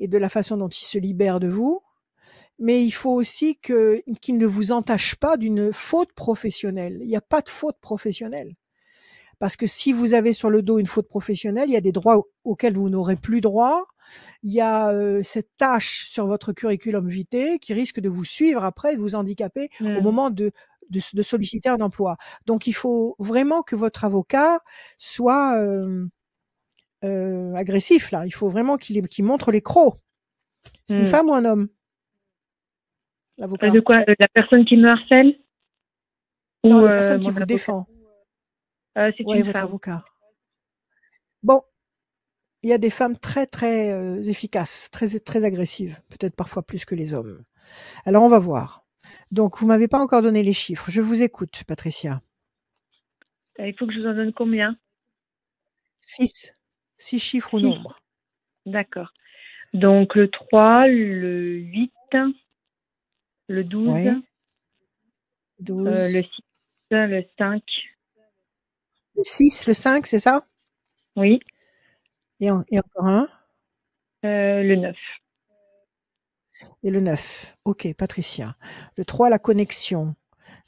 et de la façon dont ils se libèrent de vous, mais il faut aussi qu'ils ne vous entachent pas d'une faute professionnelle. Il y a pas de faute professionnelle. Parce que si vous avez sur le dos une faute professionnelle, il y a des droits auxquels vous n'aurez plus droit. Il y a, cette tâche sur votre curriculum vitae qui risque de vous suivre après, de vous handicaper au Hmm. moment de solliciter un emploi. Donc il faut vraiment que votre avocat soit, agressif, là. Il faut vraiment qu'il montre les crocs. C'est une femme ou un homme, l'avocat? De quoi? La personne qui me harcèle? Non, Ou la personne qui mon vous avocat? défend. C'est Oui, une votre femme. avocat. Bon, il y a des femmes très, très efficaces, très, très agressives, peut-être parfois plus que les hommes. Alors, on va voir. Donc, vous m'avez pas encore donné les chiffres. Je vous écoute, Patricia. Il faut que je vous en donne combien? 6. 6 chiffres ou 6. nombres. D'accord. Donc le 3, le 8, le 12, Oui. le 12. 6, le 5. Le 6, le 5, c'est ça? Oui. Et encore un? Le 9. Et le 9. Ok, Patricia. Le 3, la connexion.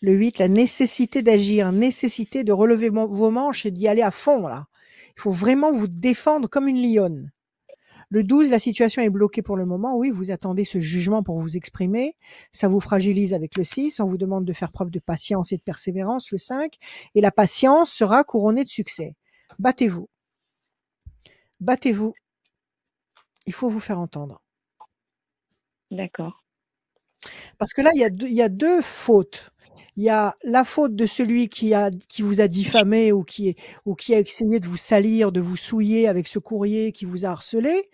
Le 8, la nécessité d'agir, nécessité de relever vos manches et d'y aller à fond, là. Il faut vraiment vous défendre comme une lionne. Le 12, la situation est bloquée pour le moment. Oui, vous attendez ce jugement pour vous exprimer. Ça vous fragilise avec le 6. On vous demande de faire preuve de patience et de persévérance, le 5. Et la patience sera couronnée de succès. Battez-vous. Battez-vous. Il faut vous faire entendre. D'accord. Parce que là, il y a deux fautes. Il y a la faute de celui qui vous a diffamé ou qui a essayé de vous salir, de vous souiller avec ce courrier qui vous a harcelé.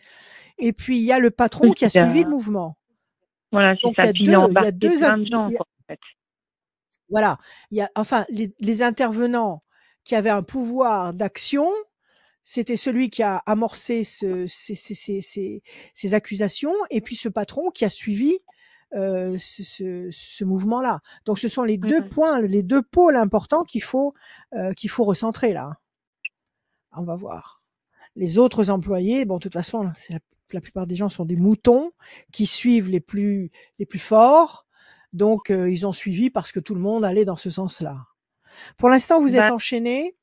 Et puis, il y a le patron qui a suivi le mouvement. Voilà, c'est Donc, ça. Puis il a embarqué plein de gens, il y a- quoi, en fait. voilà. Il y a, enfin, les intervenants qui avaient un pouvoir d'action, c'était celui qui a amorcé ces accusations, et puis ce patron qui a suivi ce mouvement-là. Donc, ce sont les deux points, les deux pôles importants qu'il faut recentrer là. On va voir. Les autres employés, bon, de toute façon, la plupart des gens sont des moutons qui suivent les plus forts. Donc, ils ont suivi parce que tout le monde allait dans ce sens-là. Pour l'instant, vous êtes enchaînés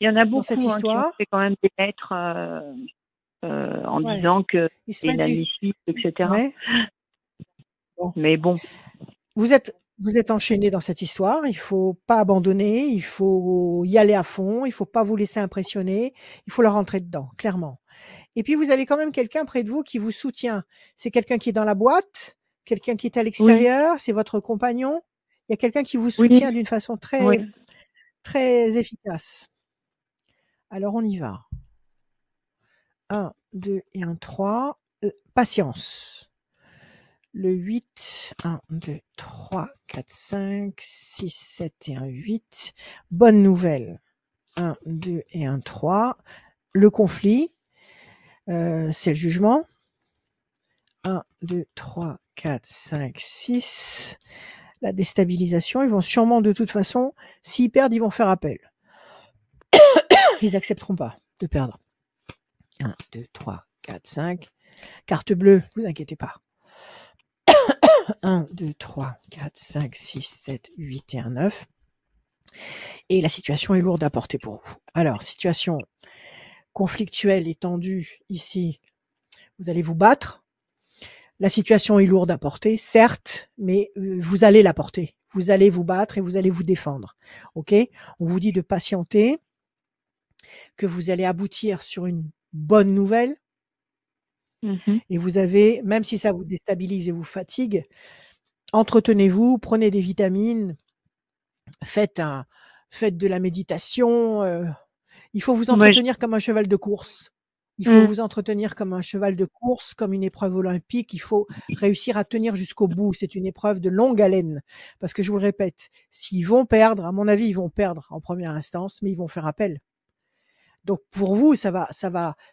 Il y en a dans cette beaucoup qui ont histoire. fait quand même des lettres en disant que c'est inadmissible, etc. Ouais. Bon. Mais bon. Vous êtes enchaînés dans cette histoire. Il faut pas abandonner. Il faut y aller à fond. Il faut pas vous laisser impressionner. Il faut leur rentrer dedans, clairement. Et puis, vous avez quand même quelqu'un près de vous qui vous soutient. C'est quelqu'un qui est dans la boîte, quelqu'un qui est à l'extérieur, c'est votre compagnon. Il y a quelqu'un qui vous soutient d'une façon très, très efficace. Alors, on y va. 1, 2 et 1, 3. Patience. Le 8, 1, 2, 3, 4, 5, 6, 7 et 1, 8. Bonne nouvelle. 1, 2 et 1, 3. Le conflit, c'est le jugement. 1, 2, 3, 4, 5, 6. La déstabilisation, ils vont sûrement de toute façon, s'ils perdent, ils vont faire appel. Ils n'accepteront pas de perdre. 1, 2, 3, 4, 5. Carte bleue, vous inquiétez pas. 1, 2, 3, 4, 5, 6, 7, 8 et 1, 9. Et la situation est lourde à porter pour vous. Alors, situation conflictuelle et tendue ici, vous allez vous battre. La situation est lourde à porter, certes, mais vous allez la porter. Vous allez vous battre et vous allez vous défendre. OK? On vous dit de patienter, que vous allez aboutir sur une bonne nouvelle. Et vous avez, même si ça vous déstabilise et vous fatigue, entretenez-vous, prenez des vitamines, faites de la méditation. Il faut vous entretenir comme un cheval de course. Il faut vous entretenir comme un cheval de course, comme une épreuve olympique. Il faut réussir à tenir jusqu'au bout. C'est une épreuve de longue haleine. Parce que je vous le répète, s'ils vont perdre, à mon avis, ils vont perdre en première instance, mais ils vont faire appel. Donc pour vous, ça va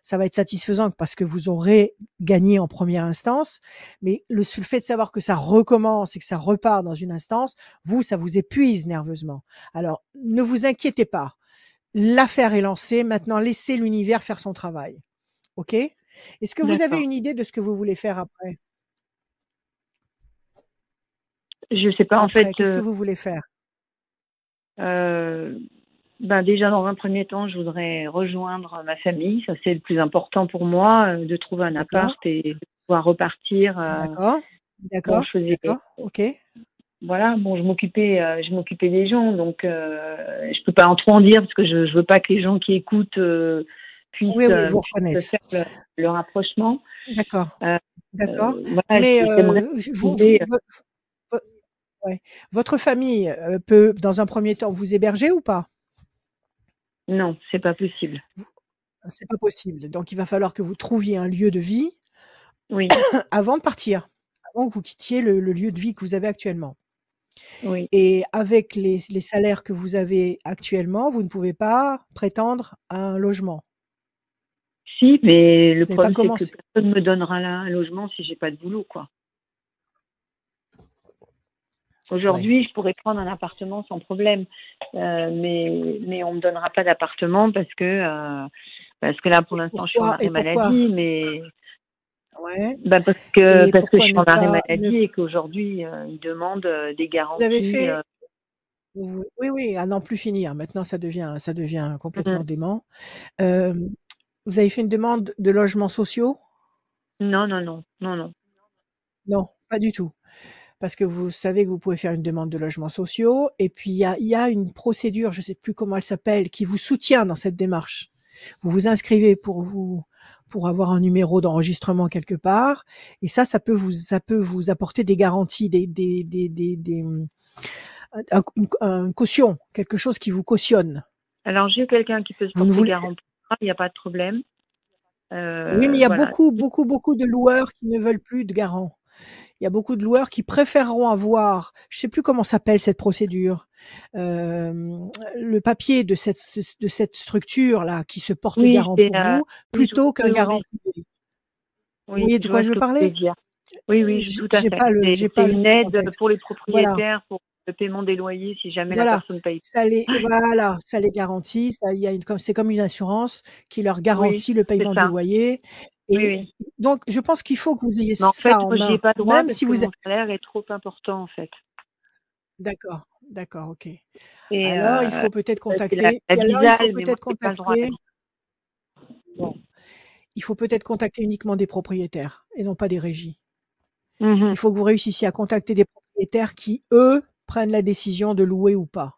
être satisfaisant parce que vous aurez gagné en première instance. Mais le fait de savoir que ça recommence et que ça repart dans une instance, vous, ça vous épuise nerveusement. Alors, ne vous inquiétez pas. L'affaire est lancée. Maintenant, laissez l'univers faire son travail. OK? Est-ce que vous avez une idée de ce que vous voulez faire après? Je sais pas, en fait. Qu'est-ce que vous voulez faire? Déjà, dans un premier temps, je voudrais rejoindre ma famille. Ça, c'est le plus important pour moi, de trouver un appart et de pouvoir repartir. D'accord. OK. Voilà, bon, je m'occupais des gens, donc je peux pas en trop en dire parce que je veux pas que les gens qui écoutent puisse, Oui, oui, vous puisse reconnaissent. faire le rapprochement. D'accord, Euh, d'accord. voilà, Mais j'aimerais trouver. vo ouais, votre famille, peut, dans un premier temps, vous héberger ou pas? Non, c'est pas possible. C'est pas possible. Donc il va falloir que vous trouviez un lieu de vie Oui, avant de partir, avant que vous quittiez le lieu de vie que vous avez actuellement. oui. Et avec les salaires que vous avez actuellement, vous ne pouvez pas prétendre à un logement. Si, mais le Vous n'avez pas problème, c'est que commencé. personne me donnera un logement si j'ai pas de boulot, quoi. Ouais. Aujourd'hui, je pourrais prendre un appartement sans problème, mais on me donnera pas d'appartement parce que là, pour Et l'instant, je suis en arrêt pourquoi? maladie, mais Ouais. parce Et que je pourquoi suis ne en arrêt pas ne maladie et qu'aujourd'hui, ils demandent des vous avez garanties. fait oui, oui, à n'en plus finir. Maintenant, ça devient complètement Mm. dément. Hem, vous avez fait une demande de logements sociaux? Non, non, non, non, non. Non, pas du tout. Parce que vous savez que vous pouvez faire une demande de logements sociaux et puis il y a une procédure, je ne sais plus comment elle s'appelle, qui vous soutient dans cette démarche. Vous vous inscrivez pour avoir un numéro d'enregistrement quelque part et ça peut vous apporter des garanties, une caution, quelque chose qui vous cautionne. Alors, j'ai quelqu'un qui peut se Vous ne porter voulez garant pour ça, il n'y a pas de problème. Oui, mais il y a Voilà. beaucoup de loueurs qui ne veulent plus de garant. Il y a beaucoup de loueurs qui préféreront avoir, je sais plus comment s'appelle cette procédure, le papier de cette structure-là qui se porte Oui, garant pour vous, oui, je plutôt qu'un oui, garant oui, privé. Vous oui, voyez de je quoi vois je ce veux que vous voulez parler? dire. Oui, oui, tout à fait. J'ai C'est pas le une truc en aide tête. pour les Voilà, propriétaires pour le paiement des loyers si jamais la voilà, personne paye. ça les garantit, ça il y a c'est comme une assurance qui leur Oui, garantit le c'est paiement du ça. loyer Oui, et oui. donc je pense qu'il faut que vous ayez Mais en fait, ça en moi, j'y ai main, pas droit même parce si que vous mon salaire est trop important, en fait. d'accord, d'accord, OK. Et Alors il faut peut-être c'est contacter la Visale, mais moi, j'ai pas le droit à la Visale. bon, il faut peut-être contacter uniquement des propriétaires et non pas des régies. Mhm. Il faut que vous réussissiez à contacter des propriétaires qui, eux, prennent la décision de louer ou pas.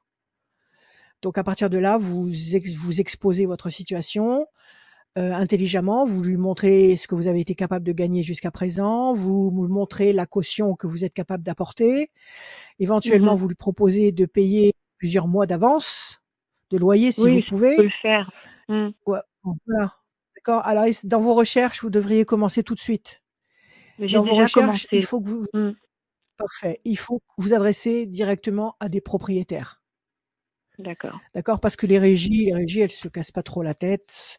Donc à partir de là, vous exposez votre situation, intelligemment, vous lui montrez ce que vous avez été capable de gagner jusqu'à présent, vous montrez la caution que vous êtes capable d'apporter. Éventuellement, Mhm. vous lui proposez de payer plusieurs mois d'avance de loyer si vous Oui, ça, je peux pouvez. le faire. Mm. Ouais, voilà. D'accord. Alors dans vos recherches, vous devriez commencer tout de suite. Mais j'ai Dans vos déjà recherches, il commencé. faut que vous Mm. parfait, il faut que vous adressez directement à des propriétaires. D'accord. D'accord? Parce que les régies, elles se cassent pas trop la tête.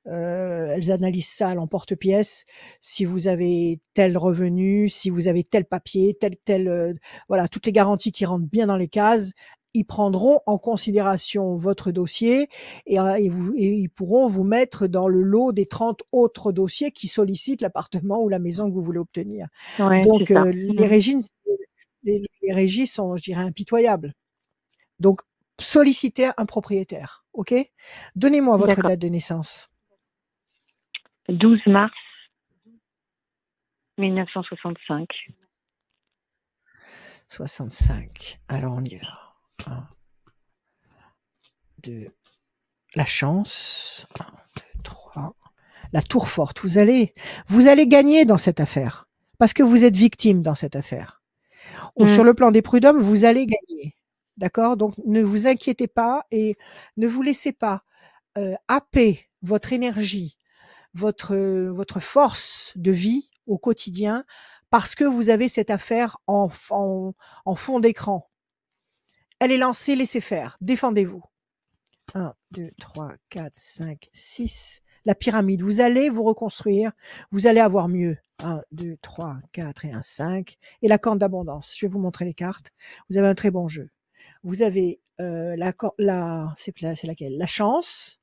Elles analysent ça à l'emporte-pièce. Si vous avez tel revenu, si vous avez tel papier, voilà, toutes les garanties qui rentrent bien dans les cases, ils prendront en considération votre dossier et ils pourront vous mettre dans le lot des 30 autres dossiers qui sollicitent l'appartement ou la maison que vous voulez obtenir. Ouais, c'est Donc, ça. Mm. les régies sont, je dirais, impitoyables. Donc, sollicitez un propriétaire, OK? Donnez-moi votre D'accord. date de naissance. 12 mars 1965. 65. Alors on y va. 1, 2, la chance. 1, 2, 3. La tour forte. Vous allez gagner dans cette affaire parce que vous êtes victime dans cette affaire. Mm. Sur le plan des prud'hommes, vous allez gagner. D'accord? Donc ne vous inquiétez pas et ne vous laissez pas happer votre énergie, votre force de vie au quotidien parce que vous avez cette affaire en fond d'écran. Elle est lancée, laissez faire, défendez-vous. 1, 2, 3, 4, 5, 6. La pyramide, vous allez vous reconstruire, vous allez avoir mieux. 1, 2, 3, 4 et un 5. Et la corne d'abondance, je vais vous montrer les cartes. Vous avez un très bon jeu. Vous avez c'est laquelle? La chance.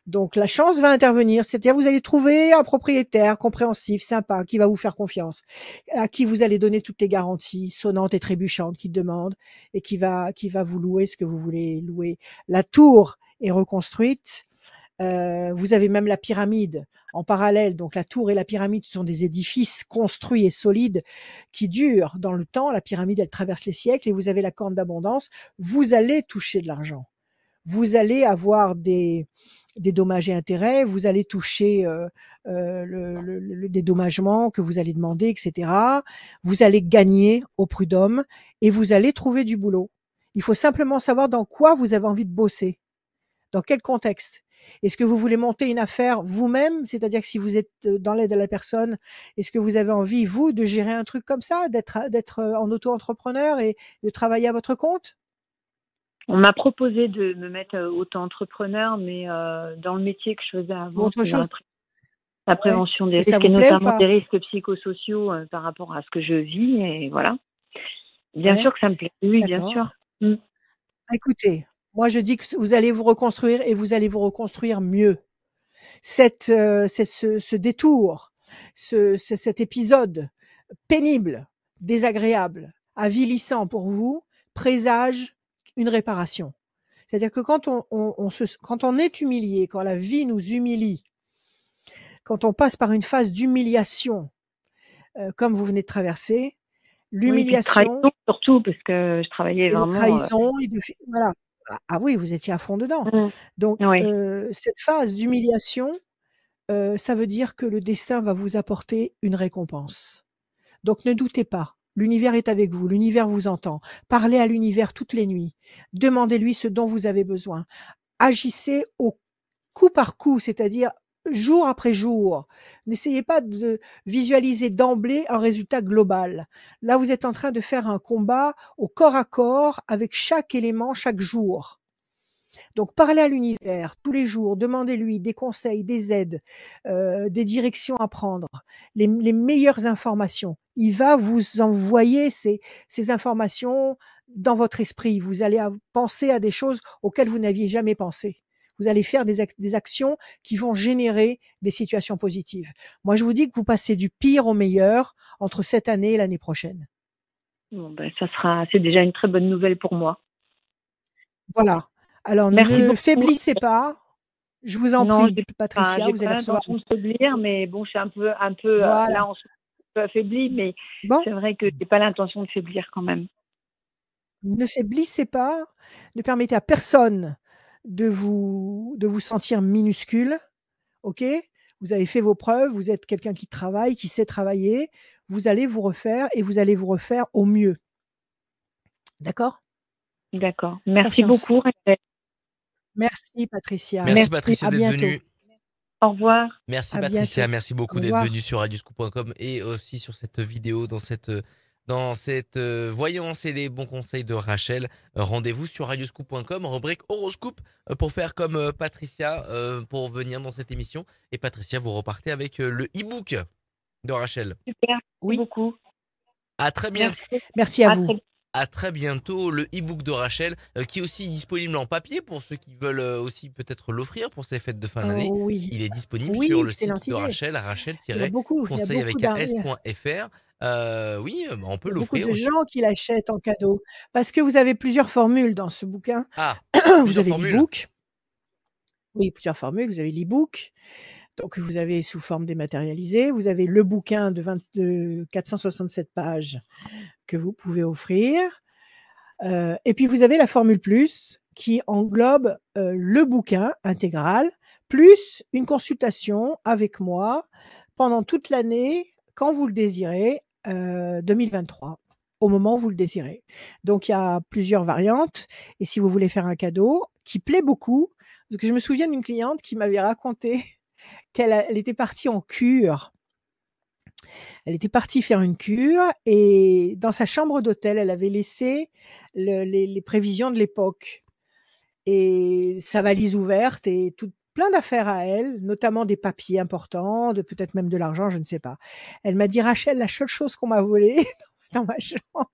Donc la chance va intervenir, c'est-à-dire vous allez trouver un propriétaire compréhensif, sympa, qui va vous faire confiance, à qui vous allez donner toutes les garanties sonnantes et trébuchantes qu'il demande et qui va vous louer ce que vous voulez louer. La tour est reconstruite. Vous avez même la pyramide en parallèle. Donc la tour et la pyramide sont des édifices construits et solides qui durent dans le temps. La pyramide, elle traverse les siècles et vous avez la corne d'abondance. Vous allez toucher de l'argent. Vous allez avoir des dommages et intérêts, vous allez toucher le dédommagement que vous allez demander, etc. Vous allez gagner au prud'homme et vous allez trouver du boulot. Il faut simplement savoir dans quoi vous avez envie de bosser, dans quel contexte. Est-ce que vous voulez monter une affaire vous-même, c'est-à-dire que si vous êtes dans l'aide de la personne, est-ce que vous avez envie, vous, de gérer un truc comme ça, d'être en auto-entrepreneur et de travailler à votre compte? On m'a proposé de me mettre auto-entrepreneur, mais dans le métier que je faisais Ou avant, autre c'est chose? la Ouais. prévention des Et ça risques et vous plaît ou notamment pas? des risques psychosociaux par rapport à ce que je vis. Et voilà. Bien Ouais, sûr que ça me plaît. Oui, bien d'accord. sûr. Mm. Écoutez, moi je dis que vous allez vous reconstruire et vous allez vous reconstruire mieux. Ce détour, cet épisode pénible, désagréable, avilissant pour vous, présage une réparation. C'est-à-dire que quand quand on est humilié, quand la vie nous humilie, quand on passe par une phase d'humiliation, comme vous venez de traverser, Oui, puis de trahison l'humiliation surtout, parce que je travaillais et de vraiment. trahison et voilà. Ah oui, vous étiez à fond dedans. Donc Oui. cette phase d'humiliation, ça veut dire que le destin va vous apporter une récompense. Donc ne doutez pas, l'univers est avec vous, l'univers vous entend. Parlez à l'univers toutes les nuits. Demandez-lui ce dont vous avez besoin. Agissez au coup par coup, c'est-à-dire jour après jour. N'essayez pas de visualiser d'emblée un résultat global. Là, vous êtes en train de faire un combat au corps à corps avec chaque élément, chaque jour. Donc, parlez à l'univers tous les jours, demandez-lui des conseils, des aides, des directions à prendre, les meilleures informations. Il va vous envoyer ces informations dans votre esprit. Vous allez penser à des choses auxquelles vous n'aviez jamais pensé. Vous allez faire des actions qui vont générer des situations positives. Moi, je vous dis que vous passez du pire au meilleur entre cette année et l'année prochaine. Bon, ben, c'est déjà une très bonne nouvelle pour moi. Voilà. Alors, Merci ne beaucoup. faiblissez pas. Je vous en prie, Patricia, vous j'ai allez pas recevoir. l'intention de faiblir, mais bon, je suis un peu Voilà. là, on se un peu affaiblie, mais Bon, c'est vrai que j'ai pas l'intention de faiblir quand même. ne faiblissez pas, ne permettez à personne de vous sentir minuscule, OK? Vous avez fait vos preuves, vous êtes quelqu'un qui travaille, qui sait travailler, vous allez vous refaire et vous allez vous refaire au mieux. D'accord? D'accord. Merci Confiance. beaucoup, Rachel. Merci Patricia. Merci Patricia À d'être bientôt. venue. Au revoir. Merci À Patricia, bientôt. merci beaucoup Au d'être revoir. venue sur radioscoop.com et aussi sur cette vidéo, dans cette voyance et les bons conseils de Rachel. Rendez-vous sur radioscoop.com, rubrique horoscope, pour faire comme Patricia, pour venir dans cette émission. Et Patricia, vous repartez avec le e-book de Rachel. Super. Oui. Merci beaucoup. À très bientôt. Merci à vous. À très bientôt, le e-book de Rachel, qui est aussi disponible en papier pour ceux qui veulent aussi peut-être l'offrir pour ces fêtes de fin d'année. Oh oui. Il est disponible Oui, sur le excellente site de idée. Rachel, Il y a beaucoup rachel-conseil avec un s.fr. Oui, on peut Il y a beaucoup l'offrir de aussi. gens qui l'achètent en cadeau parce que vous avez plusieurs formules dans ce bouquin. Ah, Vous plusieurs avez formules. l'e-book. Oui, plusieurs formules. Vous avez l'e-book. Donc, vous avez sous forme dématérialisée. Vous avez le bouquin de 467 pages que vous pouvez offrir. Et puis, vous avez la formule plus qui englobe le bouquin intégral plus une consultation avec moi pendant toute l'année, quand vous le désirez, 2023, au moment où vous le désirez. Donc, il y a plusieurs variantes. Et si vous voulez faire un cadeau qui plaît beaucoup, parce que je me souviens d'une cliente qui m'avait raconté elle était partie en cure. Elle était partie faire une cure et dans sa chambre d'hôtel, elle avait laissé les prévisions de l'époque et sa valise ouverte et plein d'affaires à elle, notamment des papiers importants, peut-être même de l'argent, je ne sais pas. Elle m'a dit: «Rachel, la seule chose qu'on m'a volée dans ma chambre,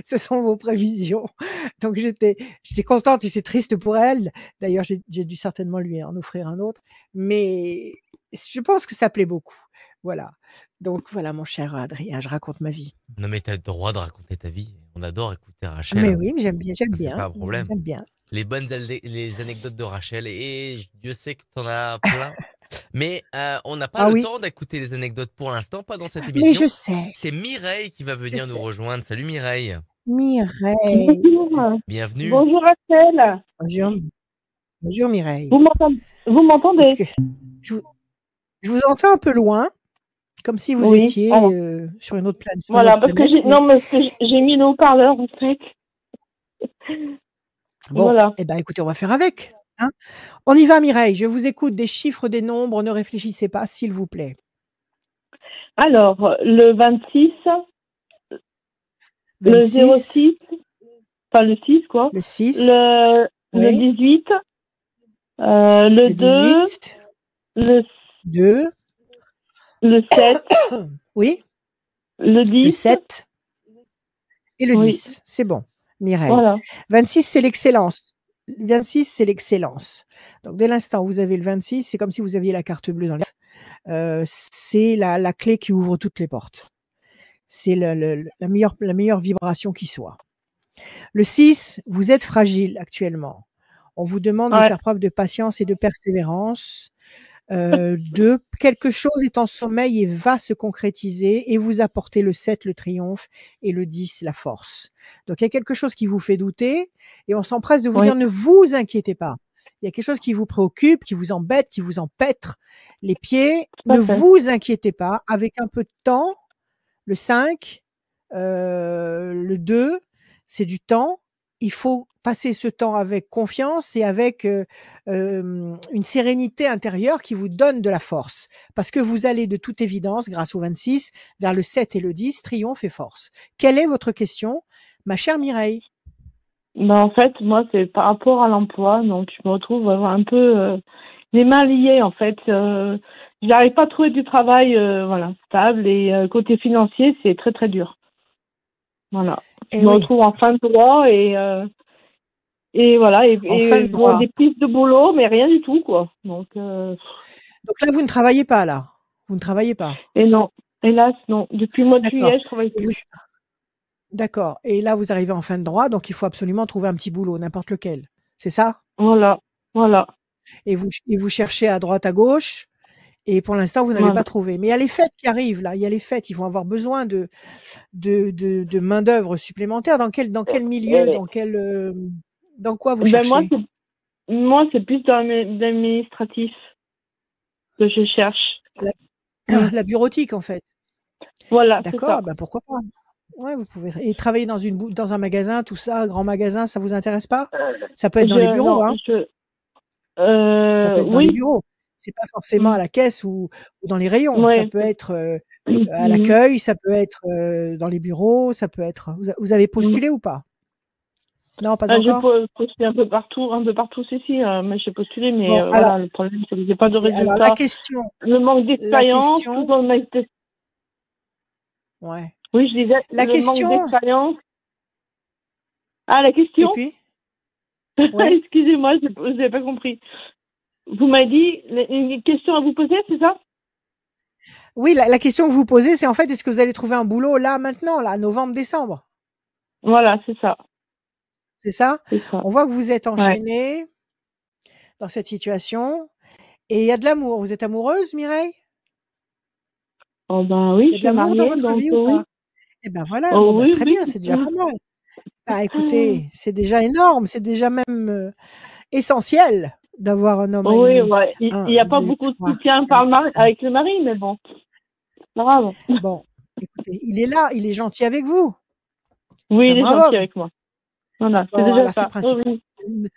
ce sont vos prévisions». Donc j'étais contente, j'étais triste pour elle. D'ailleurs, j'ai dû certainement lui en offrir un autre, mais je pense que ça plaît beaucoup. Voilà. Donc voilà, mon cher Adrien, je raconte ma vie. Non, mais tu as le droit de raconter ta vie. On adore écouter Rachel. Mais oui, j'aime bien, Ça, c'est pas un problème. j'aime bien. Les anecdotes de Rachel, et Dieu sait que tu en as plein. Mais on n'a pas le temps d'écouter les anecdotes pour l'instant, pas dans cette émission. Mais je sais. C'est Mireille qui va venir nous rejoindre. Salut Mireille. Mireille. Bonjour. Bienvenue. Bonjour Rachel. Bonjour. Bonjour Mireille. Vous Est-ce m'entendez? que je, vous je vous entends un peu loin, comme si vous Oui. étiez Alors, sur une autre planète, voilà, parce que mais j'ai mis le haut-parleur en fait. bon, Voilà. eh ben écoutez, on va faire avec. Hein. On y va Mireille, je vous écoute, des chiffres, des nombres, ne réfléchissez pas, s'il vous plaît. Alors, le 26, le 26, 06, enfin le 6 quoi, le 6, le oui, 18, le le 2, 18, le 2, le 7, oui, le le 10, 7 et le oui, 10. C'est bon, Mireille. voilà. 26, c'est l'excellence. 26, c'est l'excellence. Donc, dès l'instant où vous avez le 26, c'est comme si vous aviez la carte bleue dans les c'est la clé qui ouvre toutes les portes. C'est la meilleure vibration qui soit. Le 6, vous êtes fragile actuellement. On vous demande de Ouais. faire preuve de patience et de persévérance. Quelque chose est en sommeil et va se concrétiser et vous apporter le 7, le triomphe, et le 10, la force. Donc, il y a quelque chose qui vous fait douter et on s'empresse de vous Oui. dire ne vous inquiétez pas. Il y a quelque chose qui vous préoccupe, qui vous embête, qui vous empêtre les pieds. Tout à Ne fait. vous inquiétez pas. Avec un peu de temps, le 5, le 2, c'est du temps. Il faut passer ce temps avec confiance et avec une sérénité intérieure qui vous donne de la force. Parce que vous allez de toute évidence, grâce au 26, vers le 7 et le 10, triomphe et force. Quelle est votre question, ma chère Mireille? Ben, en fait, moi, c'est par rapport à l'emploi, donc je me retrouve un peu les mains liées, en fait. J'arrive pas à trouver du travail voilà, stable et côté financier, c'est très, très dur. Voilà. Je Eh me oui, retrouve en fin de droit et voilà, en fin de je vois droit. des pistes de boulot, mais rien du tout, quoi. Donc, Donc là, vous ne travaillez pas, là. Vous ne travaillez pas. et non, hélas, non. Depuis le mois de D'accord. juillet, je travaille Et vous- plus. D'accord. Et là, vous arrivez en fin de droit, donc il faut absolument trouver un petit boulot, n'importe lequel. C'est ça? Voilà, voilà, Et vous cherchez à droite, à gauche, et pour l'instant, vous n'avez voilà. pas trouvé. Mais il y a les fêtes qui arrivent, là. Il y a les fêtes. Ils vont avoir besoin de main-d'œuvre supplémentaire. Dans quel milieu, Et, dans quoi vous ben cherchez? moi, c'est plus dans l'administratif que je cherche. La, Mm. la bureautique, en fait. Voilà, c'est ça. D'accord, ben pourquoi pas. Ouais, vous pouvez. Et travailler dans un magasin, tout ça, grand magasin, ça vous intéresse pas? Ça peut être dans les bureaux, Non, hein. Ça peut être dans les oui, bureaux. C'est pas forcément à mm, la caisse ou dans les rayons. Ça ouais. peut être, à l'accueil, ça peut être, dans les bureaux, ça peut être vous avez Mm. postulé ou pas? Non, pas J'ai encore? postulé un peu partout, si, mais j'ai postulé, mais Bon, alors voilà, le problème, c'est que j'ai pas de OK, alors résultat. Le manque la d'expérience, tout question le manque ouais. Oui, je disais, La le manque question d'expérience. Ah, la et question? puis? Ouais. Excusez-moi, je n'ai pas compris. Vous m'avez dit une question à vous poser, c'est ça? Oui, la question que vous posez, c'est en fait, est-ce que vous allez trouver un boulot là, maintenant, là, novembre, décembre? Voilà, c'est ça. C'est ça? C'est ça. On voit que vous êtes Ouais. enchaînée dans cette situation et il y a de l'amour. Vous êtes amoureuse, Mireille? Oh ben Il oui, y je a de suis l'amour dans mariée, votre donc vie ou pas? oui. Eh ben voilà, bon Oh bah oui, très oui. bien, c'est déjà pas mal. Bah écoutez, c'est déjà énorme, c'est déjà même essentiel d'avoir un homme à Oui, aimer. ouais. Il 1, n'y a pas 2, beaucoup de 3, soutien 4, avec 5. le mari, mais bon, c'est pas grave. Bon, écoutez, il est là, il est gentil avec vous. Oui, C'est un il est brave gentil homme. avec moi. Voilà, c'est Bon, déjà alors c'est le ça. Oui, principal. oui,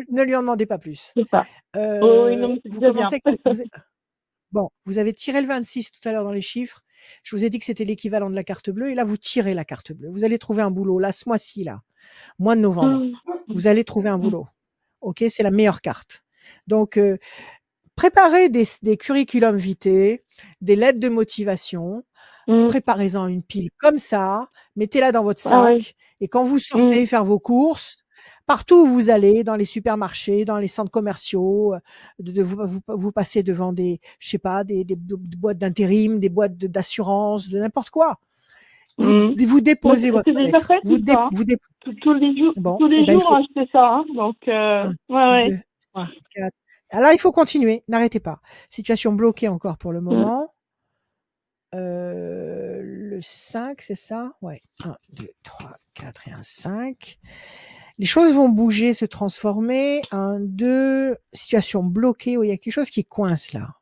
Ne lui en demandez pas plus. c'est ça. Oui, non, mais c'est Vous déjà bien. commencez avec bon, vous avez tiré le 26 tout à l'heure dans les chiffres. Je vous ai dit que c'était l'équivalent de la carte bleue et là vous tirez la carte bleue. Vous allez trouver un boulot là ce mois-ci là, mois de novembre. Vous allez trouver un boulot. OK, c'est la meilleure carte. Donc préparez des curriculum vitae, des lettres de motivation, Mm. préparez-en une pile comme ça, mettez-la dans votre Ah oui. sac et quand vous sortez faire vos courses, partout où vous allez, dans les supermarchés, dans les centres commerciaux, vous passez devant des, je sais pas, des boîtes d'intérim, des boîtes d'assurance, de n'importe quoi. Vous Moi, déposez votre c'est déjà lettre. fait tout ça. Hein. Tous les jours, Bon, tous eh les ben, il jours, faut hein, je fais ça. Hein. Donc, 1, ouais. 2, 3, 4. Ah là, il faut continuer. N'arrêtez pas. Situation bloquée encore pour le moment. Le 5, c'est ça? Ouais. 1, 2, 3, 4 et un 5. Les choses vont bouger, se transformer en 2 situations bloquées où il y a quelque chose qui coince là.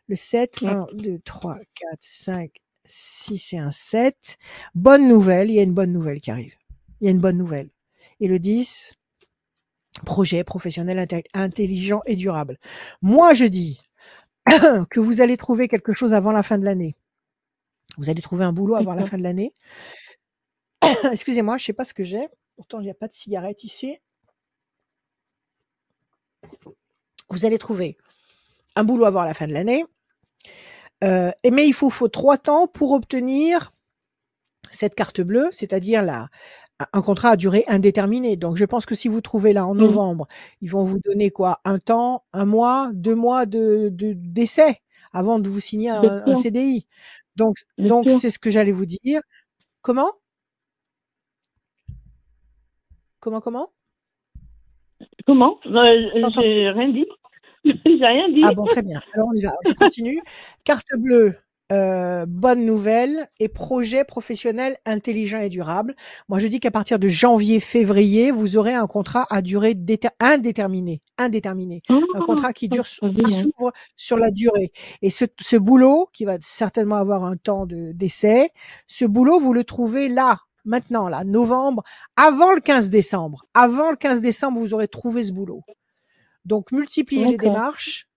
Le 7, 1, 2, 3, 4, 5, 6 et un 7. Bonne nouvelle, il y a une bonne nouvelle qui arrive. Il y a une bonne nouvelle. Et le 10, projet professionnel intelligent et durable. Moi, je dis que vous allez trouver quelque chose avant la fin de l'année. Vous allez trouver un boulot avant la fin de l'année. Excusez-moi, je sais pas ce que j'ai. Pourtant, il n'y a pas de cigarette ici. Vous allez trouver un boulot avant la fin de l'année. Mais il faut 3 temps pour obtenir cette carte bleue, c'est-à-dire un contrat à durée indéterminée. Donc, je pense que si vous trouvez là en novembre, ils vont vous donner quoi? Un temps, 1 mois, 2 mois d'essai avant de vous signer un CDI. Donc c'est ce que j'allais vous dire. Comment? Comment? J'entends. J'ai rien dit. J'ai rien dit. Ah bon, très bien. Alors on y va. Je continue. Carte bleue, bonne nouvelle et projet professionnel intelligent et durable. Moi, je dis qu'à partir de janvier, février, vous aurez un contrat à durée indéterminée. Un contrat qui s'ouvre sur la durée. Et ce boulot, qui va certainement avoir un temps d'essai, ce boulot, vous le trouvez là, maintenant, là, novembre, avant le 15 décembre. Avant le 15 décembre, vous aurez trouvé ce boulot. Donc, multipliez les démarches.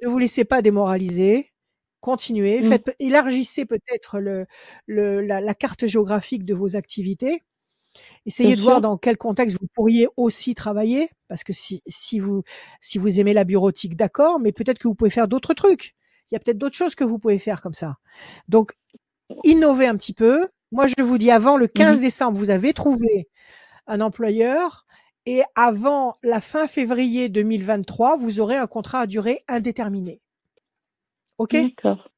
Ne vous laissez pas démoraliser. Continuez. Élargissez peut-être la carte géographique de vos activités. Essayez de voir dans quel contexte vous pourriez aussi travailler. Parce que si vous aimez la bureautique, d'accord, mais peut-être que vous pouvez faire d'autres trucs. Il y a peut-être d'autres choses que vous pouvez faire comme ça. Donc, innovez un petit peu. Moi, je vous dis, avant le 15 décembre, vous avez trouvé un employeur. Et avant la fin février 2023, vous aurez un contrat à durée indéterminée. OK? D'accord.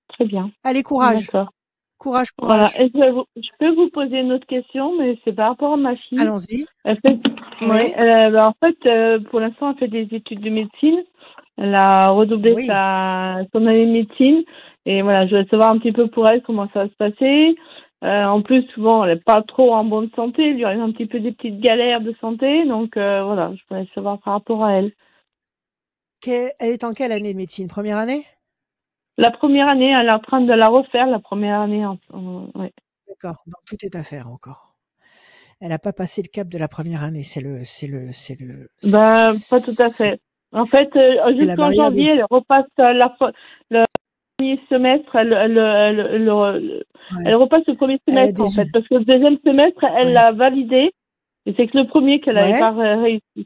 Très bien. Allez, courage. D'accord. Courage. Voilà. Et je peux vous poser une autre question, mais c'est par rapport à ma fille. Allons-y. En fait, pour l'instant, elle fait des études de médecine. Elle a redoublé son année de médecine. Et voilà, je voulais savoir un petit peu pour elle comment ça va se passer. En plus, souvent, elle n'est pas trop en bonne santé. Il y a un petit peu des petites galères de santé. Donc, voilà, je voulais savoir par rapport à elle. Elle est en quelle année de médecine? Première année? La première année, elle est en train de la refaire, la première année. Ouais. D'accord, donc tout est à faire encore. Elle n'a pas passé le cap de la première année, pas tout à fait. En fait, jusqu'en janvier, elle repasse le premier semestre, elle repasse le premier semestre, en fait, parce que le deuxième semestre, elle l'a validé, et c'est que le premier qu'elle n'avait pas réussi.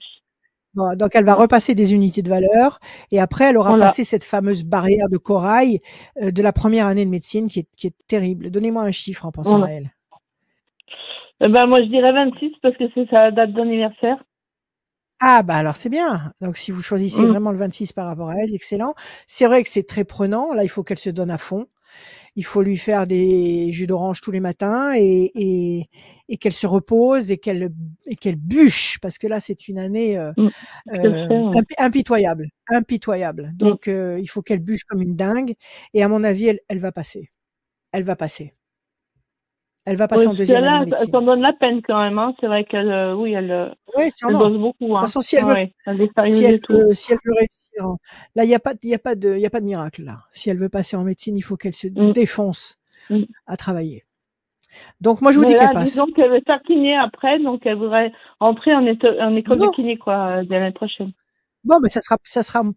Bon, donc elle va repasser des unités de valeur et après elle aura passé cette fameuse barrière de corail de la première année de médecine qui est terrible. Donnez-moi un chiffre en pensant à elle. Moi je dirais 26 parce que c'est sa date d'anniversaire. Ah bah alors c'est bien. Donc si vous choisissez vraiment le 26 par rapport à elle, excellent. C'est vrai que c'est très prenant. Là, il faut qu'elle se donne à fond. Il faut lui faire des jus d'orange tous les matins et qu'elle se repose et qu'elle bûche parce que là c'est une année impitoyable. Donc il faut qu'elle bûche comme une dingue et à mon avis elle va passer. Elle va passer en deuxième année de médecine. Elle s'en donne la peine quand même. Hein. C'est vrai qu'elle elle bosse beaucoup. Hein. De toute façon, si elle veut réussir, là, il n'y a pas de miracle. Là. Si elle veut passer en médecine, il faut qu'elle se défonce à travailler. Donc, moi, je vous dis qu'elle passe. Disons qu'elle veut faire kiné après, donc elle voudrait entrer en école de kiné dès l'année prochaine. Bon, mais ça sera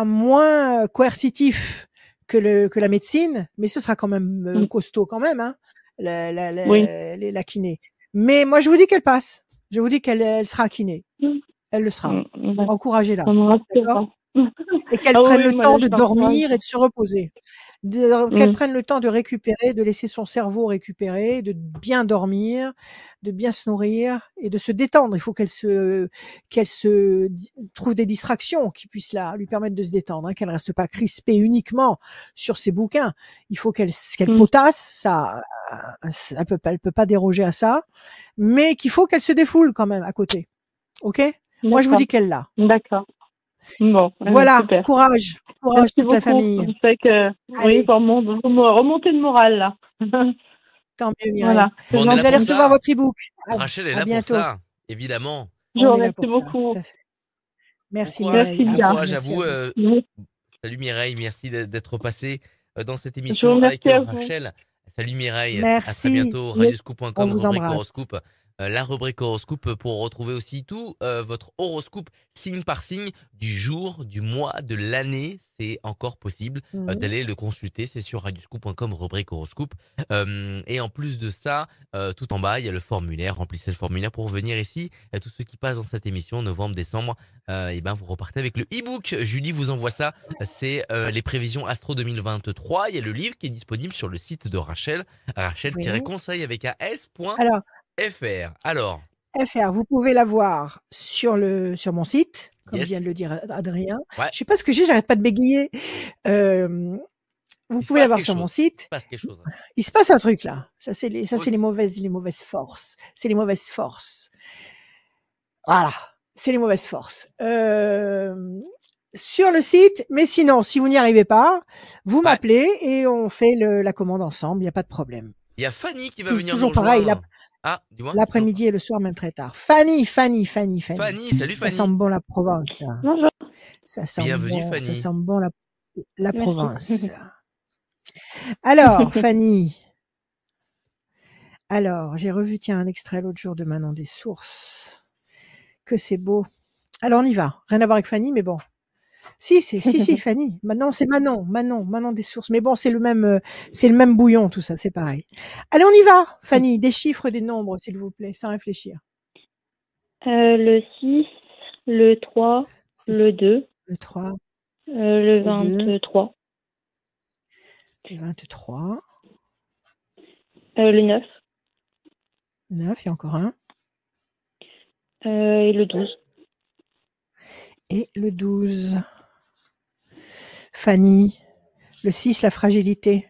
moins coercitif que la médecine, mais ce sera quand même costaud quand même, hein, la kiné. Mais moi, je vous dis qu'elle passe. Je vous dis qu'elle sera kiné. Elle le sera. Encouragez-la. D'accord ? Et qu'elle prenne le temps de dormir et de se reposer. Qu'elle prenne le temps de récupérer, de laisser son cerveau récupérer, de bien dormir, de bien se nourrir et de se détendre. Il faut qu'elle se trouve des distractions qui puissent lui permettre de se détendre, hein, qu'elle ne reste pas crispée uniquement sur ses bouquins. Il faut qu'elle potasse, ça, elle peut pas déroger à ça, mais qu'il faut qu'elle se défoule quand même à côté. OK ? Moi, je vous dis qu'elle l'a. D'accord. Bon, voilà, super. courage toute la famille. Je sais que pour remonter le moral là. Tant mieux, Mireille. Voilà. Bon, on Vous est là allez pour recevoir ça. votre e-book. Rachel est À là pour bientôt. ça, évidemment. Je vous On est là remercie pour ça, beaucoup. tout à fait. Merci Bon courage, Mireille. Merci bon À vous. bien. courage à Merci à vous. vous. Salut Mireille, merci d'être passé dans cette Je vous émission avec remercie à vous. Rachel. Salut Mireille, à très Merci. bientôt. Oui. On Radioscoop.com, vous rubrique embrasse. horoscope. La rubrique horoscope pour retrouver aussi tout votre horoscope signe par signe du jour, du mois, de l'année. C'est encore possible d'aller le consulter. C'est sur radioscoop.com, rubrique horoscope. Et en plus de ça, tout en bas, il y a le formulaire. Remplissez le formulaire pour venir ici. Et tous ceux qui passent dans cette émission, novembre, décembre, et ben vous repartez avec le e-book. Julie vous envoie ça. C'est les prévisions Astro 2023. Il y a le livre qui est disponible sur le site de Rachel. Rachel-conseil avec un s.fr. Alors, Alors, FR, vous pouvez la voir sur mon site, comme Yes. vient de le dire Adrien. Ouais. Je sais pas ce que j'arrête pas de bégayer. Vous Il se pouvez la passe voir quelque sur mon chose. site. Il se passe quelque chose. Il se passe un truc là. Ça, c'est les Aussi. mauvaises forces. C'est les mauvaises forces. Voilà. C'est les mauvaises forces. Sur le site, mais sinon, si vous n'y arrivez pas, vous Ouais. m'appelez et on fait la commande ensemble. Il n'y a pas de problème. Il y a Fanny qui va Tou- venir nous toujours pareil, rejoindre. Ah, dis-moi. L'après-midi et le soir, même très tard. Fanny. Fanny, salut Ça Fanny. sent bon la Provence. Bonjour. Ça sent Bienvenue bon, Fanny. ça sent bon la Merci. Provence. Alors, Fanny. Alors, j'ai revu, tiens, un extrait l'autre jour de Manon des Sources. Que c'est beau. Alors, on y va. Rien à voir avec Fanny, mais bon. Si, Fanny. Maintenant, c'est Manon des Sources. Mais bon, c'est le même bouillon, tout ça, c'est pareil. Allez, on y va, Fanny. Des chiffres, des nombres, s'il vous plaît, sans réfléchir. Le 6, le 3, le 2, Le 3, le le 2, 23, le 23, le 9 le 9, il y a encore un. et le 12. Et le 12. Fanny, le 6, la fragilité.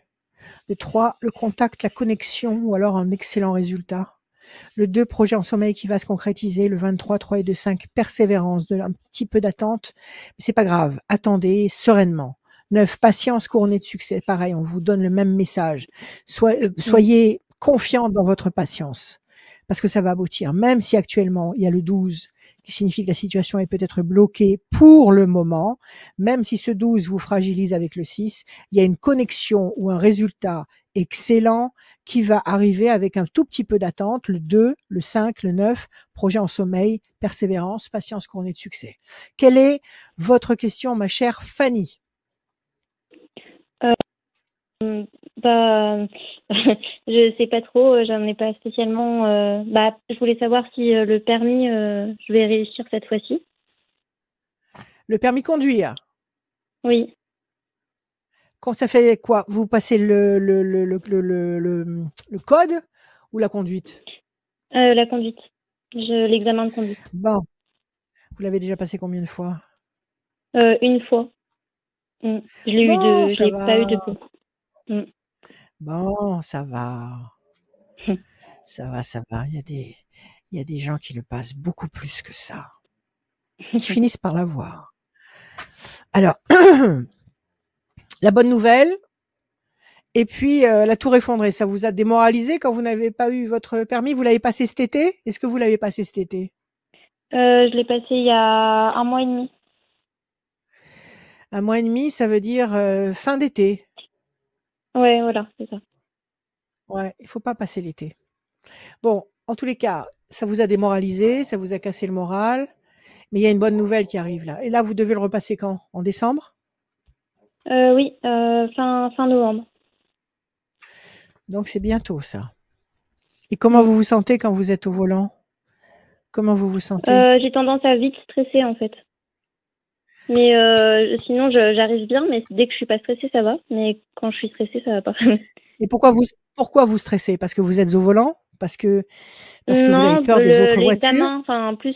Le 3, le contact, la connexion, ou alors un excellent résultat. Le 2, projet en sommeil qui va se concrétiser. Le 23, 3 et 2, 5, persévérance, un petit peu d'attente. Mais c'est pas grave, attendez sereinement. 9, patience couronnée de succès. Pareil, on vous donne le même message. Soyez confiant dans votre patience, parce que ça va aboutir. Même si actuellement, il y a le 12, qui signifie que la situation est peut-être bloquée pour le moment, même si ce 12 vous fragilise avec le 6, il y a une connexion ou un résultat excellent qui va arriver avec un tout petit peu d'attente, le 2, le 5, le 9, projet en sommeil, persévérance, patience couronnée de succès. Quelle est votre question, ma chère Fanny? Bah, je sais pas trop, j'en ai pas spécialement. Je voulais savoir si le permis, je vais réussir cette fois-ci. Le permis conduire. Oui, Quand ça fait quoi? Vous passez le code ou la conduite? la conduite. L'examen de conduite. Bon, vous l'avez déjà passé combien de fois? Une fois. Je l'ai eu Bon, je ça l'ai pas eu de va. peu. Bon, ça va. Ça va. Il y a des gens qui le passent beaucoup plus que ça, qui finissent par l'avoir. Alors, la bonne nouvelle, et puis la tour effondrée, ça vous a démoralisé quand vous n'avez pas eu votre permis? Vous l'avez passé cet été? Est-ce que vous l'avez passé cet été? Je l'ai passé il y a 1 mois et demi. 1 mois et demi, ça veut dire fin d'été. Ouais, voilà, c'est ça. Ouais, il faut pas passer l'été. Bon, en tous les cas, ça vous a démoralisé, ça vous a cassé le moral, mais il y a une bonne nouvelle qui arrive là. Et là, vous devez le repasser quand? En décembre? Oui, fin novembre. Donc c'est bientôt ça. Et comment vous vous sentez quand vous êtes au volant? Comment vous vous sentez? J'ai tendance à vite stresser en fait. Mais sinon, j'arrive bien, mais dès que je suis pas stressée, ça va. Mais quand je suis stressée, ça va pas. Et pourquoi vous stressez? Parce que vous êtes au volant? Parce que vous Non, avez peur des autres voitures? l'examen, enfin plus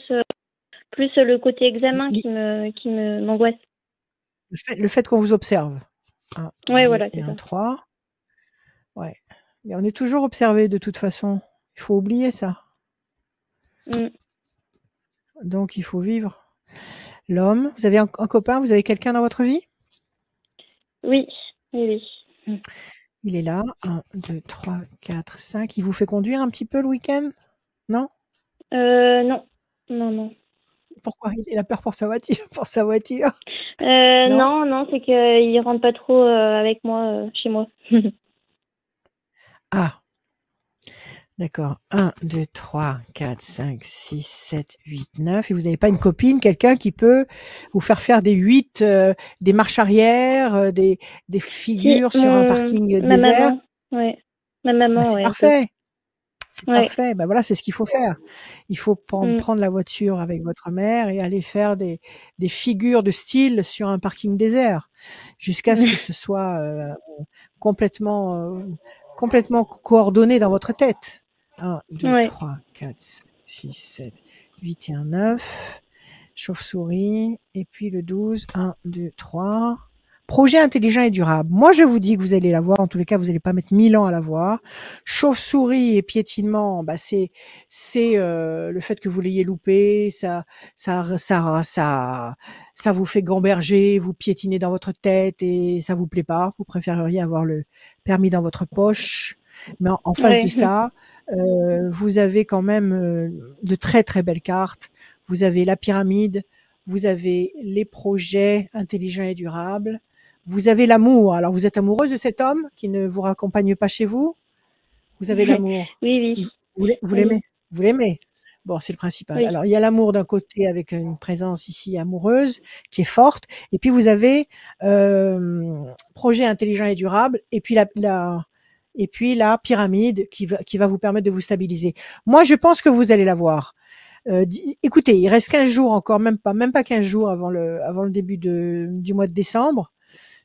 le côté examen qui m'angoisse. Le fait qu'on vous observe. Ouais, voilà, c'est ça. 3. Ouais. Mais on est toujours observé de toute façon. Il faut oublier ça. Donc il faut vivre. L'homme, vous avez un copain, vous avez quelqu'un dans votre vie? Oui. Il est là. 1, 2, 3, 4, 5. Il vous fait conduire un petit peu le week-end? Non? Non. Non, non. Pourquoi? Il a peur pour sa voiture? Pour sa voiture? Non? Non, c'est qu'il rentre pas trop avec moi chez moi. Ah, d'accord. 1, 2, 3, 4, 5, 6, 7, 8, 9. Et vous n'avez pas une copine, quelqu'un qui peut vous faire des 8, des marches arrière, des Si, figures sur un parking ma désert? maman, ouais. Ma Bah, maman, c'est ouais, elle peut. parfait. C'est Ouais. parfait. Bah voilà, c'est ce qu'il faut faire. Il faut Mm. prendre la voiture avec votre mère et aller faire des figures de style sur un parking désert, jusqu'à ce que ce soit complètement coordonné dans votre tête. 1, 2, Ouais. 3, 4, 5, 6, 7, 8 et un 9. Chauve-souris. Et puis le 12. 1, 2, 3. Projet intelligent et durable. Moi, je vous dis que vous allez l'avoir. En tous les cas, vous n'allez pas mettre 1000 ans à l'avoir. Chauve-souris et piétinement, bah c'est le fait que vous l'ayez loupé. Ça vous fait gamberger, vous piétinez dans votre tête et ça vous plaît pas. Vous préféreriez avoir le permis dans votre poche. Mais en face Ouais. de ça, vous avez quand même de très très belles cartes. Vous avez la pyramide, vous avez les projets intelligents et durables, vous avez l'amour. Alors vous êtes amoureuse de cet homme qui ne vous raccompagne pas chez vous? Vous avez l'amour. Oui. Vous l'aimez? Vous l'aimez? Bon, c'est le principal. Oui. Alors il y a l'amour d'un côté avec une présence ici amoureuse qui est forte, et puis vous avez projet intelligent et durable, et puis la pyramide qui va vous permettre de vous stabiliser. Moi, je pense que vous allez l'avoir. Écoutez, il reste 15 jours encore, même pas 15 jours avant le début du mois de décembre.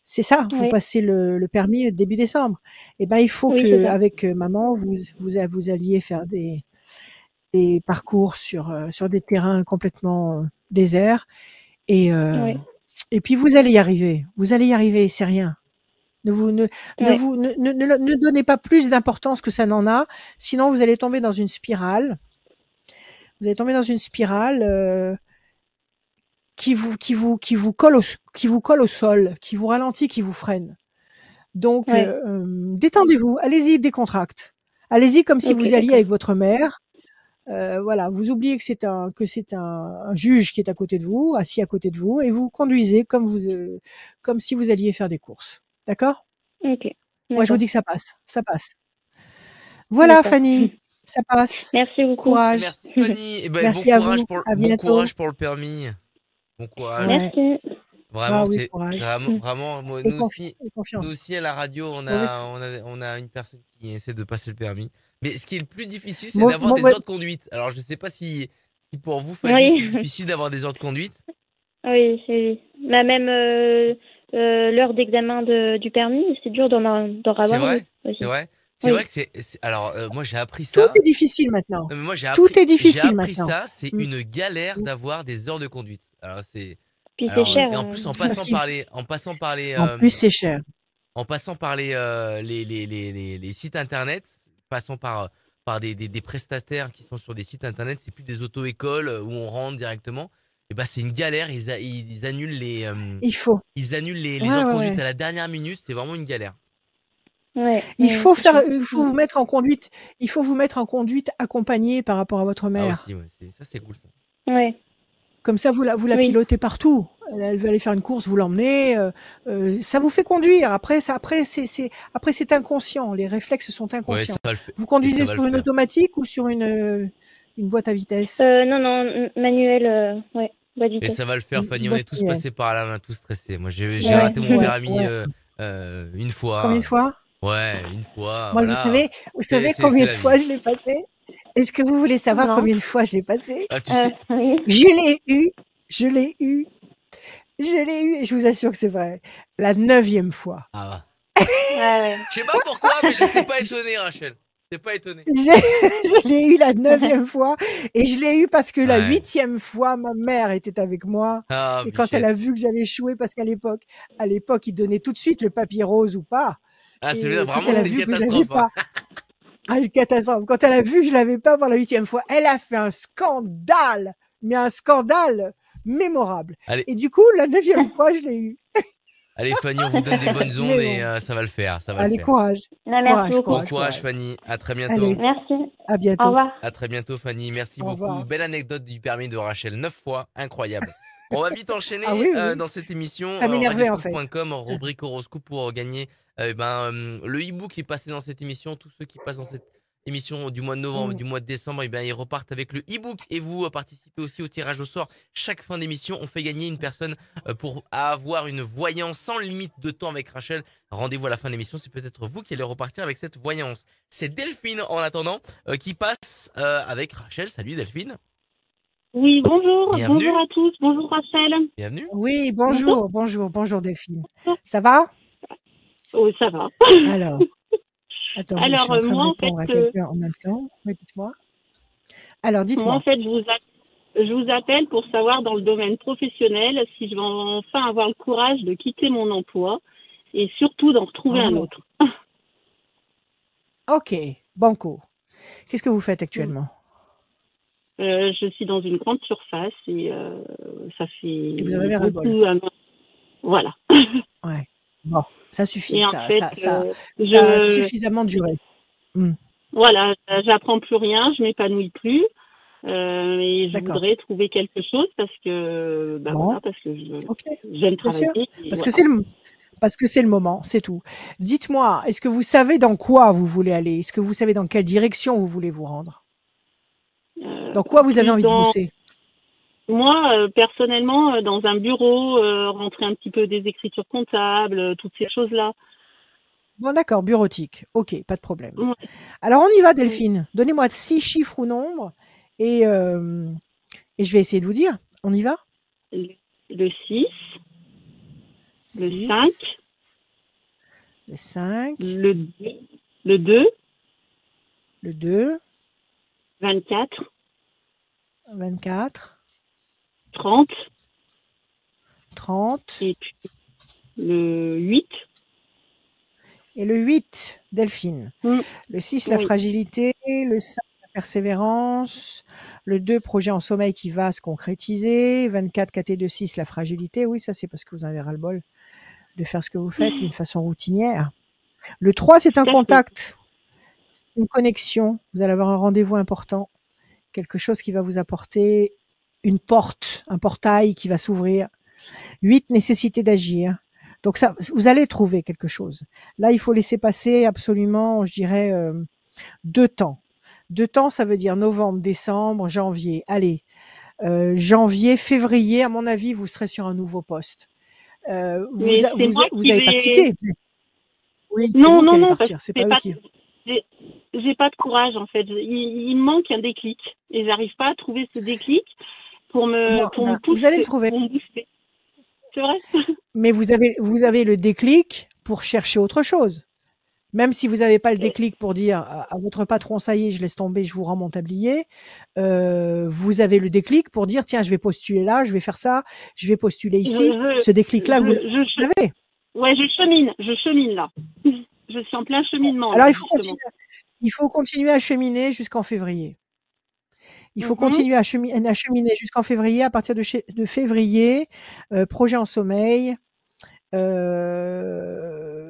C'est ça, vous Oui. passez le permis début décembre. Et ben, il faut Oui, c'est que ça. avec maman, vous alliez faire des parcours sur des terrains complètement déserts, et Oui. et puis vous allez y arriver. Vous allez y arriver, c'est rien. Ne donnez pas plus d'importance que ça n'en a, sinon vous allez tomber dans une spirale. Vous allez tomber dans une spirale qui vous colle au sol, qui vous ralentit, qui vous freine. Donc Ouais. détendez-vous, allez-y, décontracte. Allez-y comme si Ok, vous alliez d'accord. avec votre mère. Voilà, vous oubliez que c'est un juge qui est à côté de vous, assis à côté de vous, et vous conduisez comme si vous alliez faire des courses. D'accord? Ok, Moi, je vous d'accord. dis que ça passe, ça passe. Voilà, D'accord. Fanny, ça passe. Merci beaucoup. Courage. Merci Fanny. Et ben, Merci à vous. À bon bientôt. courage pour le permis. Bon courage. Ouais. Merci. Vraiment, Ah oui, c'est courage. vraiment moi, Et nous aussi confiance. à la radio, Oui, on a une personne qui essaie de passer le permis. Mais ce qui est le plus difficile, c'est moi, d'avoir des moi, ordres de conduite. Alors, je sais pas si pour vous, Fanny, c'est Oui. difficile d'avoir des ordres de conduite. Oui. Bah, même l'heure d'examen du permis, c'est dur d'en C'est avoir vrai, une aussi. c'est vrai. C'est Oui. vrai que alors moi j'ai appris tout ça. est difficile maintenant. Non, mais moi Tout est j'ai difficile appris maintenant. ça, c'est Mm. une galère d'avoir des heures de conduite. Alors Puis c'est cher. et en plus Parce qu'il- en passant par les En plus, c'est cher. en passant par les sites internet, passant par des prestataires qui sont sur des sites internet, c'est plus des auto-écoles où on rentre directement. Et bah c'est une galère, ils annulent Il faut. les Ouais, heures de ouais, conduite ouais. à la dernière minute, c'est vraiment une galère. Ouais. Il faut c'est sûr. il faut vous mettre en conduite. Il faut vous mettre en conduite accompagnée par rapport à votre Ah mère. aussi, ouais, ça c'est cool ça. Ouais. Comme ça, vous la Oui. pilotez partout. Elle veut aller faire une course, vous l'emmenez. Ça vous fait conduire. Après, c'est inconscient. Les réflexes sont Ouais, inconscients. ça va le faire. Vous Et conduisez ça va sur le une faire. automatique ou sur une boîte à vitesse? Non, manuel, ouais. Boîte Et vitesse. ça va le faire, Fanny. On Boîte est tous manuelle. passés par là, on a tous stressé. Moi, j'ai Ouais. raté mon Ouais, permis ouais. une fois. Combien de fois? Ouais, une fois. Moi, Voilà. vous savez C'est combien de la fois vie. je l'ai passé? Est-ce que vous voulez savoir Non. combien de fois je l'ai passé? Ah, tu sais. Oui. Je l'ai eu, et je vous assure que c'est vrai. La 9e fois. Ah, Ouais. je sais pas pourquoi, mais j'étais pas étonné, Rachel. J'étais pas étonné. Je l'ai eu la 9e fois, et je l'ai eu parce que la Ouais. 8e fois, ma mère était avec moi. Ah, Et quand elle bichette. a vu que j'avais échoué, parce qu'à l'époque, il donnait tout de suite le papier rose ou pas. Ah, c'est Et vrai, quand vraiment, elle a c'était une vu que je l'avais catastrophe. Hein. pas, une catastrophe. Quand elle a vu que je l'avais pas pour la 8e fois, elle a fait un scandale, mais un scandale mémorable. Allez. Et du coup, la 9e fois, je l'ai eu. Allez, Fanny, on vous donne des bonnes ondes Mais et bon. ça va le faire. Ça va Allez, le faire. courage. Merci beaucoup. Bon courage, Fanny. À très bientôt. Allez, Merci. à Au bientôt. revoir. À très bientôt, Fanny. Merci Au beaucoup. revoir. Belle anecdote du permis de Rachel. 9 fois. Incroyable. On va vite enchaîner Ah oui, oui. dans cette émission. Ça m'énervait, en fait. Radioscoop.com, rubrique horoscope pour gagner le e-book qui est passé dans cette émission. Tous ceux qui passent dans cette émission du mois de novembre, du mois de décembre, ils repartent avec le e-book. Et vous participez aussi au tirage au sort. Chaque fin d'émission, on fait gagner une personne pour avoir une voyance sans limite de temps avec Rachel. Rendez-vous à la fin de l'émission. C'est peut-être vous qui allez repartir avec cette voyance. C'est Delphine, en attendant, qui passe avec Rachel. Salut Delphine. Oui, bonjour. Bienvenue. Bonjour à tous. Bonjour Rachel. Bienvenue. Oui, bonjour Delphine. Ça va? Oui, ça va. Alors, attendez, Alors, je suis en train moi, de en répondre à fait, quelqu'un en même temps. Oui, dites-moi. Alors, Moi, dites-moi. en fait, je vous appelle pour savoir dans le domaine professionnel si je vais enfin avoir le courage de quitter mon emploi et surtout d'en retrouver un autre. Ok, banco. Qu'est-ce que vous faites actuellement? Je suis dans une grande surface et ça fait Et vous en avez ras-le-bol. beaucoup. Voilà. Ouais. Bon, ça suffit. Et en Ça, fait, ça a je suffisamment duré. voilà, j'apprends plus rien, je m'épanouis plus. Et je D'accord. voudrais trouver quelque chose parce que Bon. voilà, parce que Ok, j'aime bien sûr. travailler. et Parce que voilà. c'est le moment, c'est tout. Dites-moi, est-ce que vous savez dans quoi vous voulez aller? Est-ce que vous savez dans quelle direction vous voulez vous rendre? Dans quoi vous avez envie de bosser? Moi, personnellement, dans un bureau, rentrer un petit peu des écritures comptables, toutes ces choses-là. Bon, d'accord, bureautique. Ok, pas de problème. Ouais. Alors, on y va, Delphine. Donnez-moi 6 chiffres ou nombres et je vais essayer de vous dire. On y va? Le 6, le 6, 5, le 5, le 2, le 2, 24, 24, 30, 30 et puis le 8. et le 8, Delphine. Mm. Le 6, la Oui. fragilité. Le 5, la persévérance. Le 2, projet en sommeil qui va se concrétiser. 24, KT2-6, la fragilité. Oui, ça, c'est parce que vous avez ras-le-bol de faire ce que vous faites d'une façon routinière. Le 3, c'est un Tout à fait. contact. C'est une connexion. Vous allez avoir un rendez-vous important. Quelque chose qui va vous apporter une porte, un portail qui va s'ouvrir. 8, nécessité d'agir. Donc ça, vous allez trouver quelque chose. Là, il faut laisser passer absolument, je dirais, 2 temps. 2 temps, ça veut dire novembre, décembre, janvier. Allez, janvier, février, à mon avis, vous serez sur un nouveau poste. Vous Mais c'est moi qui avez pas vais- quitté. Oui, c'est Non, vous qui non, allez non, partir, parce c'est que pas eux c'est qui. j'ai pas de courage en fait. Il me manque un déclic et j'arrive pas à trouver ce déclic pour me Non, pour ben, me pousser. vous allez le trouver. Pour me booster. C'est vrai. Mais vous avez le déclic pour chercher autre chose. Même si vous n'avez pas le déclic pour dire à votre patron, ça y est, je laisse tomber, je vous rends mon tablier, vous avez le déclic pour dire, tiens, je vais postuler là, je vais faire ça, je vais postuler ici. Ce déclic-là, vous l'avez. Ouais, je chemine là. Je suis en plein cheminement. Alors, là, il faut continuer à cheminer jusqu'en février. Il faut Mhm. continuer à cheminer jusqu'en février. À partir de février, projet en sommeil,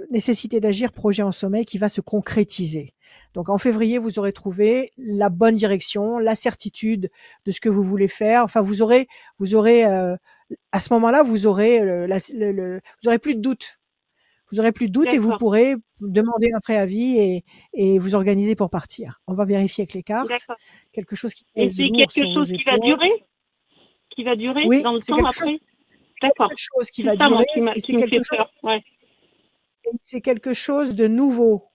nécessité d'agir, projet en sommeil qui va se concrétiser. Donc en février, vous aurez trouvé la bonne direction, la certitude de ce que vous voulez faire. Enfin, vous aurez à ce moment-là, vous aurez vous aurez plus de doute. Vous aurez plus de doute et vous D'accord. pourrez demander un préavis et vous organiser pour partir. On va vérifier avec les cartes. D'accord. Quelque chose qui Et pèse c'est lourd quelque sur chose vos qui va épaules. durer, qui va durer Oui, dans le c'est temps quelque chose- après. D'accord. Quelque chose qui C'est va ça, moi, durer et qui me fait peur. Ouais. c'est quelque chose de nouveau.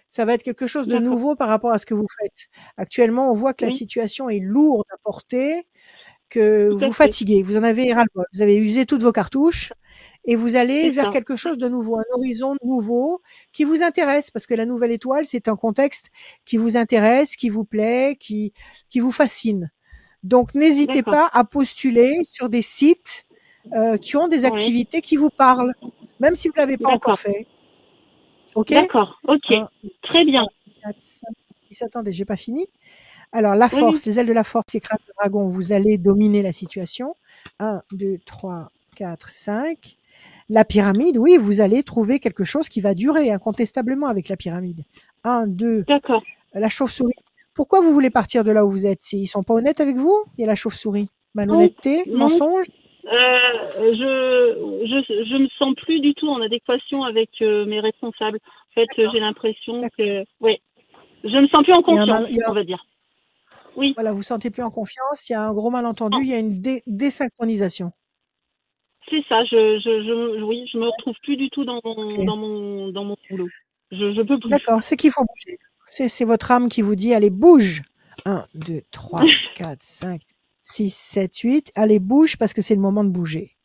Ça va être quelque chose de D'accord. nouveau par rapport à ce que vous faites. Actuellement, on voit que la Oui. situation est lourde à porter, que Tout à vous fait. fatiguez, vous en avez ras-le-bol. Vous avez usé toutes vos cartouches et vous allez C'est vers ça. quelque chose de nouveau, un horizon nouveau qui vous intéresse parce que la nouvelle étoile, c'est un contexte qui vous intéresse, qui vous plaît, qui vous fascine. Donc, n'hésitez D'accord. pas à postuler sur des sites qui ont des Oui. activités qui vous parlent, même si vous ne l'avez pas encore D'accord. fait. OK? D'accord. Ok. 1, Très bien. 4, 5, 6, attendez, j'ai pas fini. Alors, la Oui, force, les ailes de la force qui écrasent le dragon, vous allez dominer la situation. 1, 2, 3, 4, 5. La pyramide, oui, vous allez trouver quelque chose qui va durer incontestablement avec la pyramide. 1, 2, D'accord. la chauve-souris. Pourquoi vous voulez partir de là où vous êtes? Ils sont pas honnêtes avec vous? Il y a la chauve-souris. Non, Malhonnêteté, non. mensonge? Je me sens plus du tout en adéquation avec mes responsables. En fait, D'accord. j'ai l'impression D'accord. que, oui, je me sens plus en Il y a un confiance, mal- il y a- on va dire. Oui, Voilà, vous sentez plus en confiance, il y a un gros malentendu, il y a une désynchronisation. c'est ça. Oui, je me retrouve plus du tout dans Ok. dans mon boulot. Je peux plus. D'accord, c'est qu'il faut bouger. C'est votre âme qui vous dit, allez, bouge. 1, 2, 3, 4, 5, 6, 7, 8. Allez, bouge parce que c'est le moment de bouger.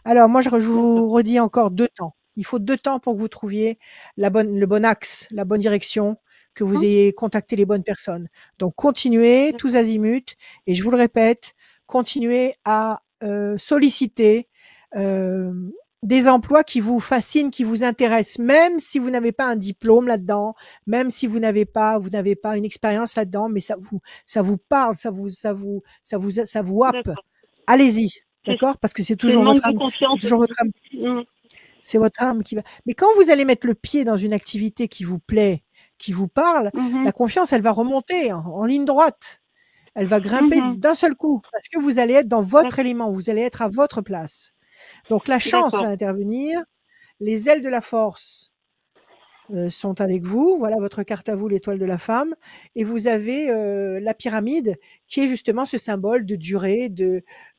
Alors, moi, je vous redis encore 2 temps. Il faut 2 temps pour que vous trouviez le bon axe, la bonne direction, que vous ayez contacté les bonnes personnes. Donc, continuez tous azimuts. Et je vous le répète, continuez à solliciter des emplois qui vous fascinent, qui vous intéressent, même si vous n'avez pas un diplôme là-dedans, même si vous n'avez pas une expérience là-dedans, mais ça vous parle, ça vous happe. D'accord. Allez-y, C'est- d'accord? Parce que c'est C'est le toujours manque votre de âme, confiance. c'est toujours votre âme, Mm. c'est votre âme qui va. Mais quand vous allez mettre le pied dans une activité qui vous plaît, qui vous parle, Mhm. la confiance, elle va remonter en ligne droite. Elle va grimper Mhm. d'un seul coup parce que vous allez être dans votre D'accord. élément, vous allez être à votre place. Donc la chance D'accord. va intervenir, les ailes de la force sont avec vous, voilà votre carte à vous, l'étoile de la femme, et vous avez la pyramide qui est justement ce symbole de durée,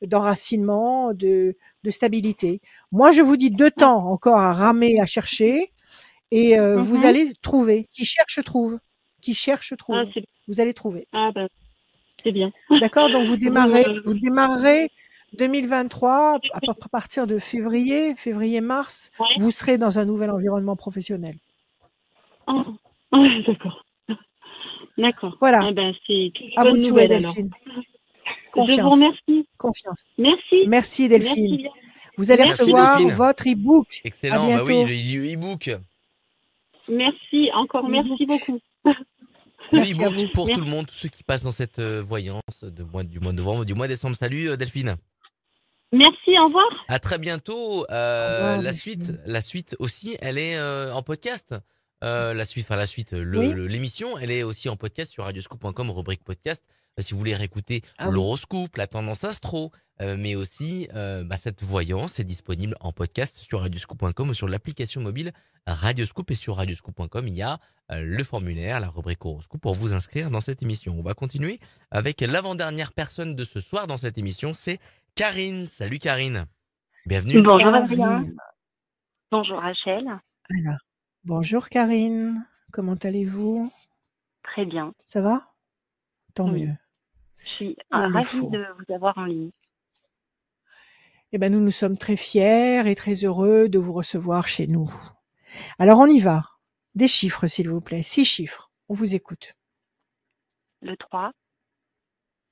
d'enracinement, de stabilité. Moi, je vous dis 2 temps encore à ramer, à chercher, et vous Mhm. allez trouver. Qui cherche trouve. Qui cherche Ah, trouve. c'est Vous allez trouver. ben, c'est bien. D'accord? Donc vous Vous- démarrerez 2023 à partir de février-mars, Ouais. vous serez dans un nouvel environnement professionnel. Ah, ouais, d'accord. D'accord. Voilà. Eh ben, c'est une À vous bonne de jouer, nouvelle alors. Delphine. Je vous Confiance. remercie. Confiance. Merci. Merci, Delphine. Merci bien. Vous allez Merci recevoir Delphine. votre e-book. À Excellent, bah oui, bientôt. le e-book. Merci. Encore Le merci beaucoup. Le Merci à e-book vous. pour Merci. tout le monde, tous ceux qui passent dans cette voyance du mois de novembre, du mois de décembre. Salut Delphine. Merci. Au revoir. À très bientôt. Au revoir, La Delphine. suite aussi, elle est en podcast. Oui. L'émission, elle est aussi en podcast sur radioscoop.com, rubrique podcast. Si vous voulez réécouter Ah oui. l'horoscope, la tendance astro, mais aussi cette voyance est disponible en podcast sur radioscoop.com ou sur l'application mobile Radioscoop. Et sur radioscoop.com, il y a le formulaire, la rubrique horoscope pour vous inscrire dans cette émission. On va continuer avec l'avant-dernière personne de ce soir dans cette émission, c'est Karine. Salut Karine. Bienvenue. Bonjour Adrien. Karine. Bonjour Rachel. Alors, bonjour Karine. Comment allez-vous? Très bien. Ça va? Tant Oui. mieux. Je suis Il le ravie faut. de vous avoir en ligne. Eh ben, nous sommes très fiers et très heureux de vous recevoir chez nous. Alors, on y va. Des chiffres, s'il vous plaît. 6 chiffres. On vous écoute. Le 3,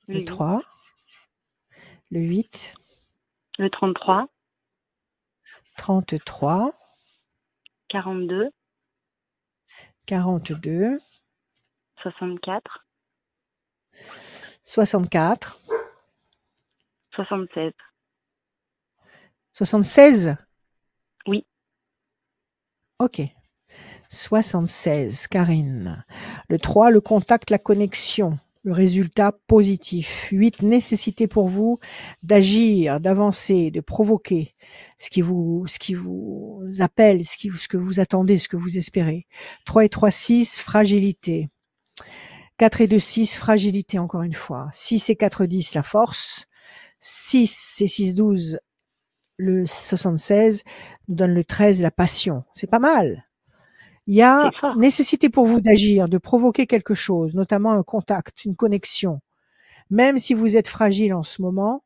Le le 3, le 8, le 33, 33, 42, 42, 64, 64, 76. 76? Oui. Ok. 76, Karine. Le 3, le contact, la connexion. Le résultat positif. 8, nécessité pour vous d'agir, d'avancer, de provoquer ce qui vous appelle, ce que vous attendez, ce que vous espérez. 3 et 3, 6, fragilité. 4 et 2, 6, fragilité encore une fois. 6 et 4, 10, la force. 6 et 6, 12, le 76 nous donne le 13, la passion. C'est pas mal. Il y a C'est fort. nécessité pour vous d'agir, de provoquer quelque chose, notamment un contact, une connexion. Même si vous êtes fragile en ce moment,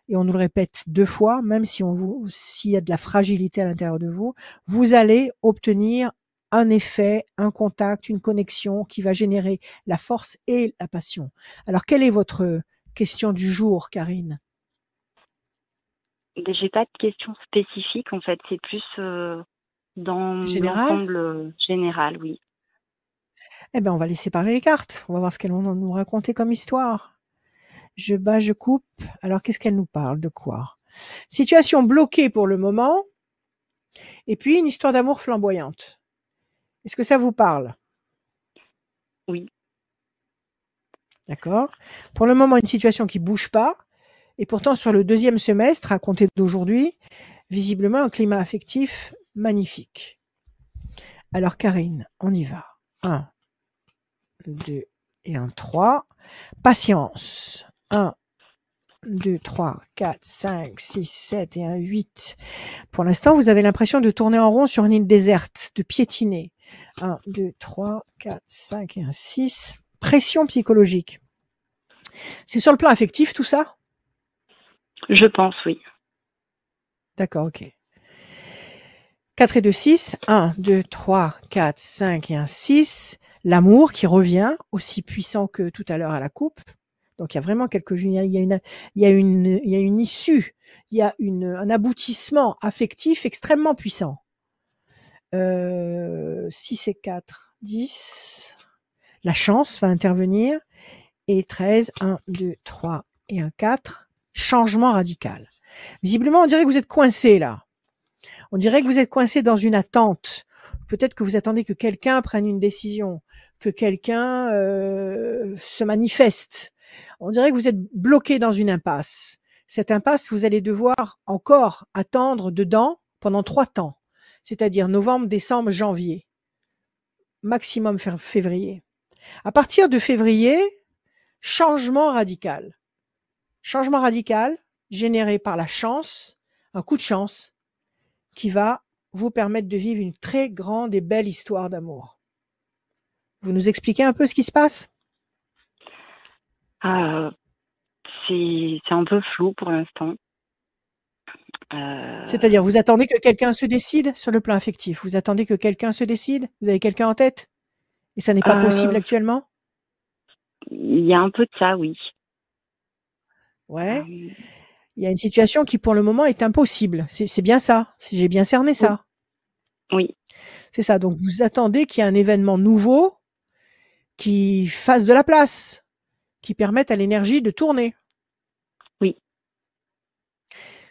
et on nous le répète 2 fois, même s'il y a de la fragilité à l'intérieur de vous, vous allez obtenir un effet, un contact, une connexion qui va générer la force et la passion. Alors, quelle est votre question du jour, Karine? J'ai pas de questions spécifiques en fait, c'est plus dans Général? l'ensemble général, oui. Eh ben, on va laisser parler les cartes. On va voir ce qu'elles vont nous raconter comme histoire. Je bats, je coupe. Alors, qu'est-ce qu'elles nous parlent? De quoi? Situation bloquée pour le moment. Et puis une histoire d'amour flamboyante. Est-ce que ça vous parle? Oui. D'accord. Pour le moment, une situation qui bouge pas. Et pourtant, sur le 2e semestre, à compter d'aujourd'hui, visiblement un climat affectif magnifique. Alors, Karine, on y va. 1, 2 et 1, 3. Patience. 1, 2, 3, 4, 5, 6, 7 et 1, 8. Pour l'instant, vous avez l'impression de tourner en rond sur une île déserte, de piétiner. 1, 2, 3, 4, 5 et 1, 6. Pression psychologique. C'est sur le plan affectif, tout ça? Je pense, oui. D'accord, ok. 4 et 2, 6. 1, 2, 3, 4, 5 et 1, 6. L'amour qui revient, aussi puissant que tout à l'heure à la coupe. Donc, il y a vraiment il y a une issue, il y a un aboutissement affectif extrêmement puissant. 6 et 4, 10. La chance va intervenir. Et 13, 1, 2, 3 et 1, 4. Changement radical. Visiblement, on dirait que vous êtes coincé là. On dirait que vous êtes coincé dans une attente. Peut-être que vous attendez que quelqu'un prenne une décision, que quelqu'un se manifeste. On dirait que vous êtes bloqué dans une impasse. Cette impasse, vous allez devoir encore attendre dedans pendant 3 temps, c'est-à-dire novembre, décembre, janvier, maximum février. À partir de février, changement radical. Changement radical généré par la chance, un coup de chance qui va vous permettre de vivre une très grande et belle histoire d'amour. Vous nous expliquez un peu ce qui se passe? C'est un peu flou pour l'instant. C'est-à-dire, vous attendez que quelqu'un se décide sur le plan affectif? Vous attendez que quelqu'un se décide? Vous avez quelqu'un en tête? Et ça n'est pas possible actuellement? Il y a un peu de ça, oui. Ouais. Il y a une situation qui, pour le moment, est impossible. C'est bien ça? J'ai bien cerné ça? Oui. C'est ça. Donc, vous attendez qu'il y ait un événement nouveau qui fasse de la place, qui permette à l'énergie de tourner. Oui.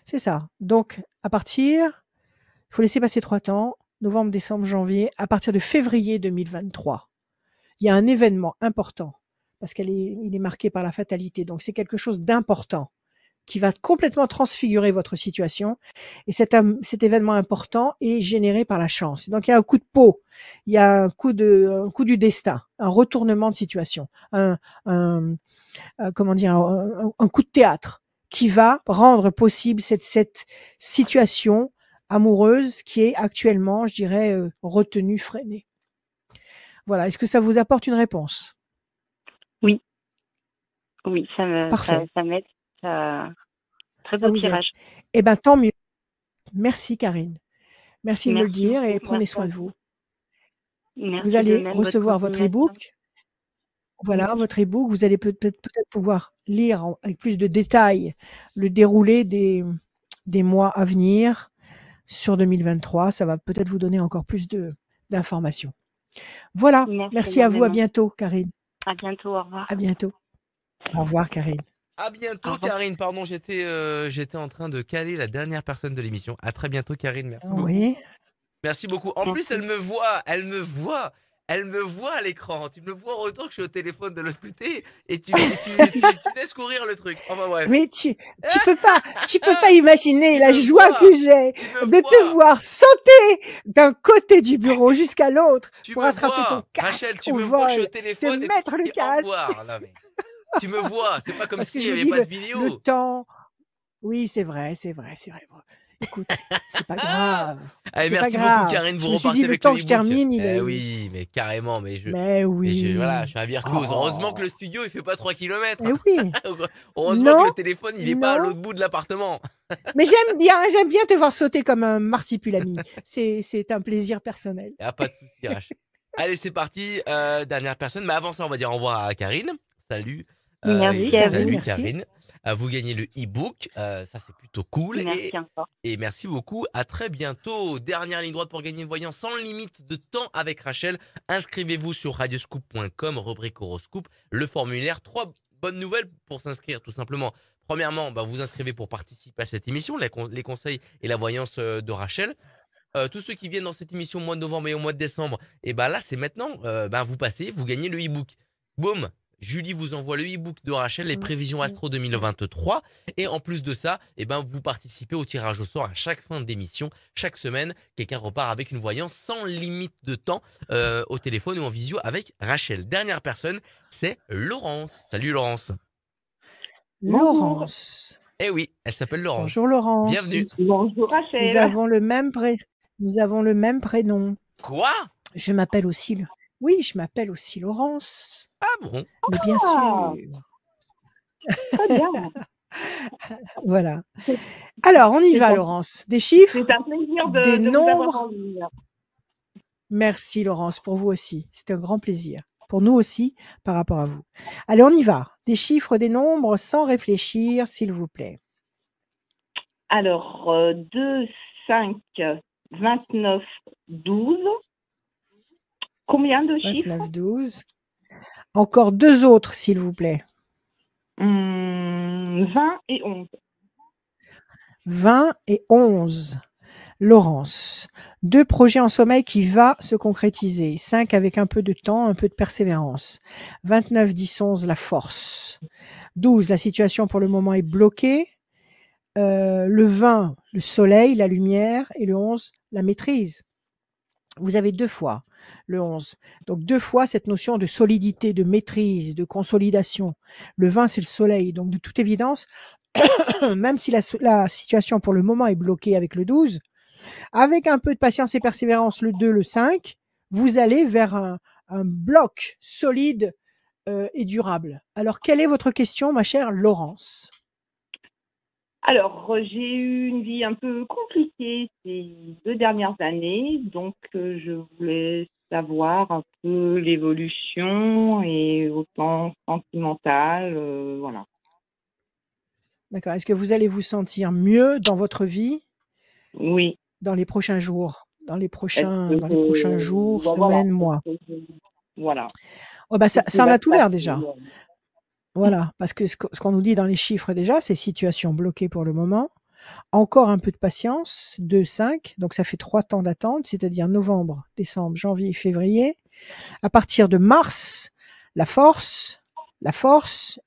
C'est ça. Donc, il faut laisser passer 3 temps, novembre, décembre, janvier. À partir de février 2023, il y a un événement important parce il est marqué par la fatalité. Donc, c'est quelque chose d'important qui va complètement transfigurer votre situation. Et cet événement important est généré par la chance. Donc, il y a un coup de peau, il y a un coup du destin, un retournement de situation, un coup de théâtre qui va rendre possible cette situation amoureuse qui est actuellement, je dirais, retenue, freinée. Voilà. Est-ce que ça vous apporte une réponse? Oui. Oui, ça m'aide. Très beau tirage. Eh ben, tant mieux. Merci, Karine. Merci de me le dire et prenez soin de vous. Merci. Vous allez recevoir votre e-book. Voilà, votre e-book. Vous allez peut-être pouvoir lire avec plus de détails le déroulé des mois à venir sur 2023. Ça va peut-être vous donner encore plus d'informations. Voilà. Merci à vous. À bientôt, Karine. À bientôt. Au revoir. À bientôt. Au revoir, Karine. À bientôt, Karine. Pardon, j'étais en train de caler la dernière personne de l'émission. À très bientôt, Karine. Merci beaucoup. Oui. Merci beaucoup. En plus, elle me voit à l'écran. Tu me vois autant que je suis au téléphone de l'autre côté et tu laisses courir le truc. Enfin bref. Mais tu peux pas imaginer la joie que j'ai de te voir sauter d'un côté du bureau jusqu'à l'autre pour attraper ton casque. Rachel, tu me vois que je suis au téléphone et mettre le casque. Tu me vois, c'est pas comme s'il n'y avait pas de vidéo. Le temps. Oui, c'est vrai. Écoute, c'est pas grave. Allez, merci beaucoup, Karine. Vous repartez avec le temps que je termine, oui, mais carrément. Oui. Voilà, je suis un virtuose. Heureusement que le studio, il fait pas 3 km. Mais oui. Heureusement que le téléphone, il est pas à l'autre bout de l'appartement. Mais j'aime bien te voir sauter comme un marsupilami. C'est un plaisir personnel. Y a pas de souci, Rachel. Allez, c'est parti. Dernière personne. Mais avant ça, on va dire au revoir à Karine. Salut. Salut, Karine. Vous gagnez le e-book, ça c'est plutôt cool. Merci encore. Et merci beaucoup, à très bientôt. Dernière ligne droite pour gagner une voyance sans limite de temps avec Rachel. Inscrivez-vous sur radioscoop.com, rubrique horoscope, le formulaire. 3 bonnes nouvelles pour s'inscrire tout simplement. Premièrement, vous inscrivez pour participer à cette émission, les conseils et la voyance de Rachel. tous ceux qui viennent dans cette émission au mois de novembre et au mois de décembre, et ben là, c'est maintenant. Vous passez, vous gagnez le e-book. Boum! Julie vous envoie le e-book de Rachel, les prévisions Astro 2023. Et en plus de ça, vous participez au tirage au sort à chaque fin d'émission. Chaque semaine, quelqu'un repart avec une voyance sans limite de temps au téléphone ou en visio avec Rachel. Dernière personne, c'est Laurence. Salut Laurence. Laurence. Eh oui, elle s'appelle Laurence. Bonjour Laurence. Bienvenue. Bonjour Rachel. Nous avons le même prénom. Quoi? Je m'appelle aussi. Oui, je m'appelle aussi Laurence. Ah bon? Mais bien sûr. Très bien. Voilà. Alors, on y va, Laurence. Des chiffres, C'est un plaisir des de vous avoir nombres. en ligne. Merci, Laurence, pour vous aussi. C'était un grand plaisir. Pour nous aussi, par rapport à vous. Allez, on y va. Des chiffres, des nombres, sans réfléchir, s'il vous plaît. Alors, 2, 5, 29, 12. Combien de chiffres? 29, 12. Encore deux autres, s'il vous plaît. 20 et 11. 20 et 11. Laurence, 2 projets en sommeil qui va se concrétiser. 5 avec un peu de temps, un peu de persévérance. 29, 10, 11, la force. 12, la situation pour le moment est bloquée. Le 20, le soleil, la lumière. Et le 11, la maîtrise. Vous avez 2 fois le 11. Donc 2 fois cette notion de solidité, de maîtrise, de consolidation. Le 20, c'est le soleil. Donc de toute évidence, même si la situation pour le moment est bloquée avec le 12, avec un peu de patience et persévérance, le 2, le 5, vous allez vers un bloc solide et durable. Alors, quelle est votre question, ma chère Laurence? Alors, j'ai eu une vie un peu compliquée ces 2 dernières années, donc je voulais savoir un peu l'évolution et au plan sentimental, voilà. D'accord. Est-ce que vous allez vous sentir mieux dans votre vie? Oui. Dans les prochains jours, dans les prochains jours, bah, semaines, voilà, mois. Voilà. Oh bah ça Qu'est-ce qui en va a se tout l'air passer, déjà. Voilà, parce que ce qu'on nous dit dans les chiffres déjà, c'est situation bloquée pour le moment. Encore un peu de patience, 2, 5, donc ça fait 3 temps d'attente, c'est-à-dire novembre, décembre, janvier, février. À partir de mars, la force,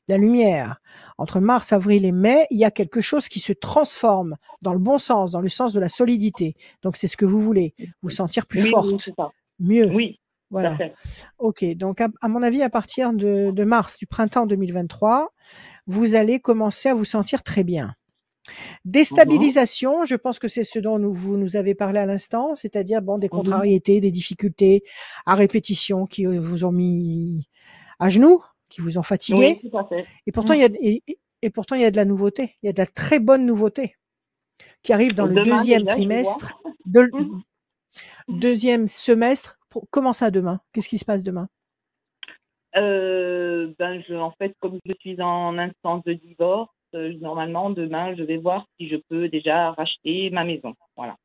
la lumière. Entre mars, avril et mai, il y a quelque chose qui se transforme dans le bon sens, dans le sens de la solidité. Donc c'est ce que vous voulez, vous sentir plus Oui, forte, c'est ça. mieux. Oui, Voilà. tout à fait. Ok, donc à mon avis, à partir de mars, du printemps 2023, vous allez commencer à vous sentir très bien. Déstabilisation, je pense que c'est ce dont vous nous avez parlé à l'instant, c'est-à-dire des contrariétés, des difficultés à répétition qui vous ont mis à genoux, qui vous ont fatigué. Oui, tout à fait. Et pourtant, il y a de la nouveauté, il y a de la très bonne nouveauté qui arrive dans le deuxième trimestre, deuxième semestre. Comment ça demain? Qu'est-ce qui se passe demain? En fait, comme je suis en instance de divorce, normalement, demain, je vais voir si je peux déjà racheter ma maison. Voilà.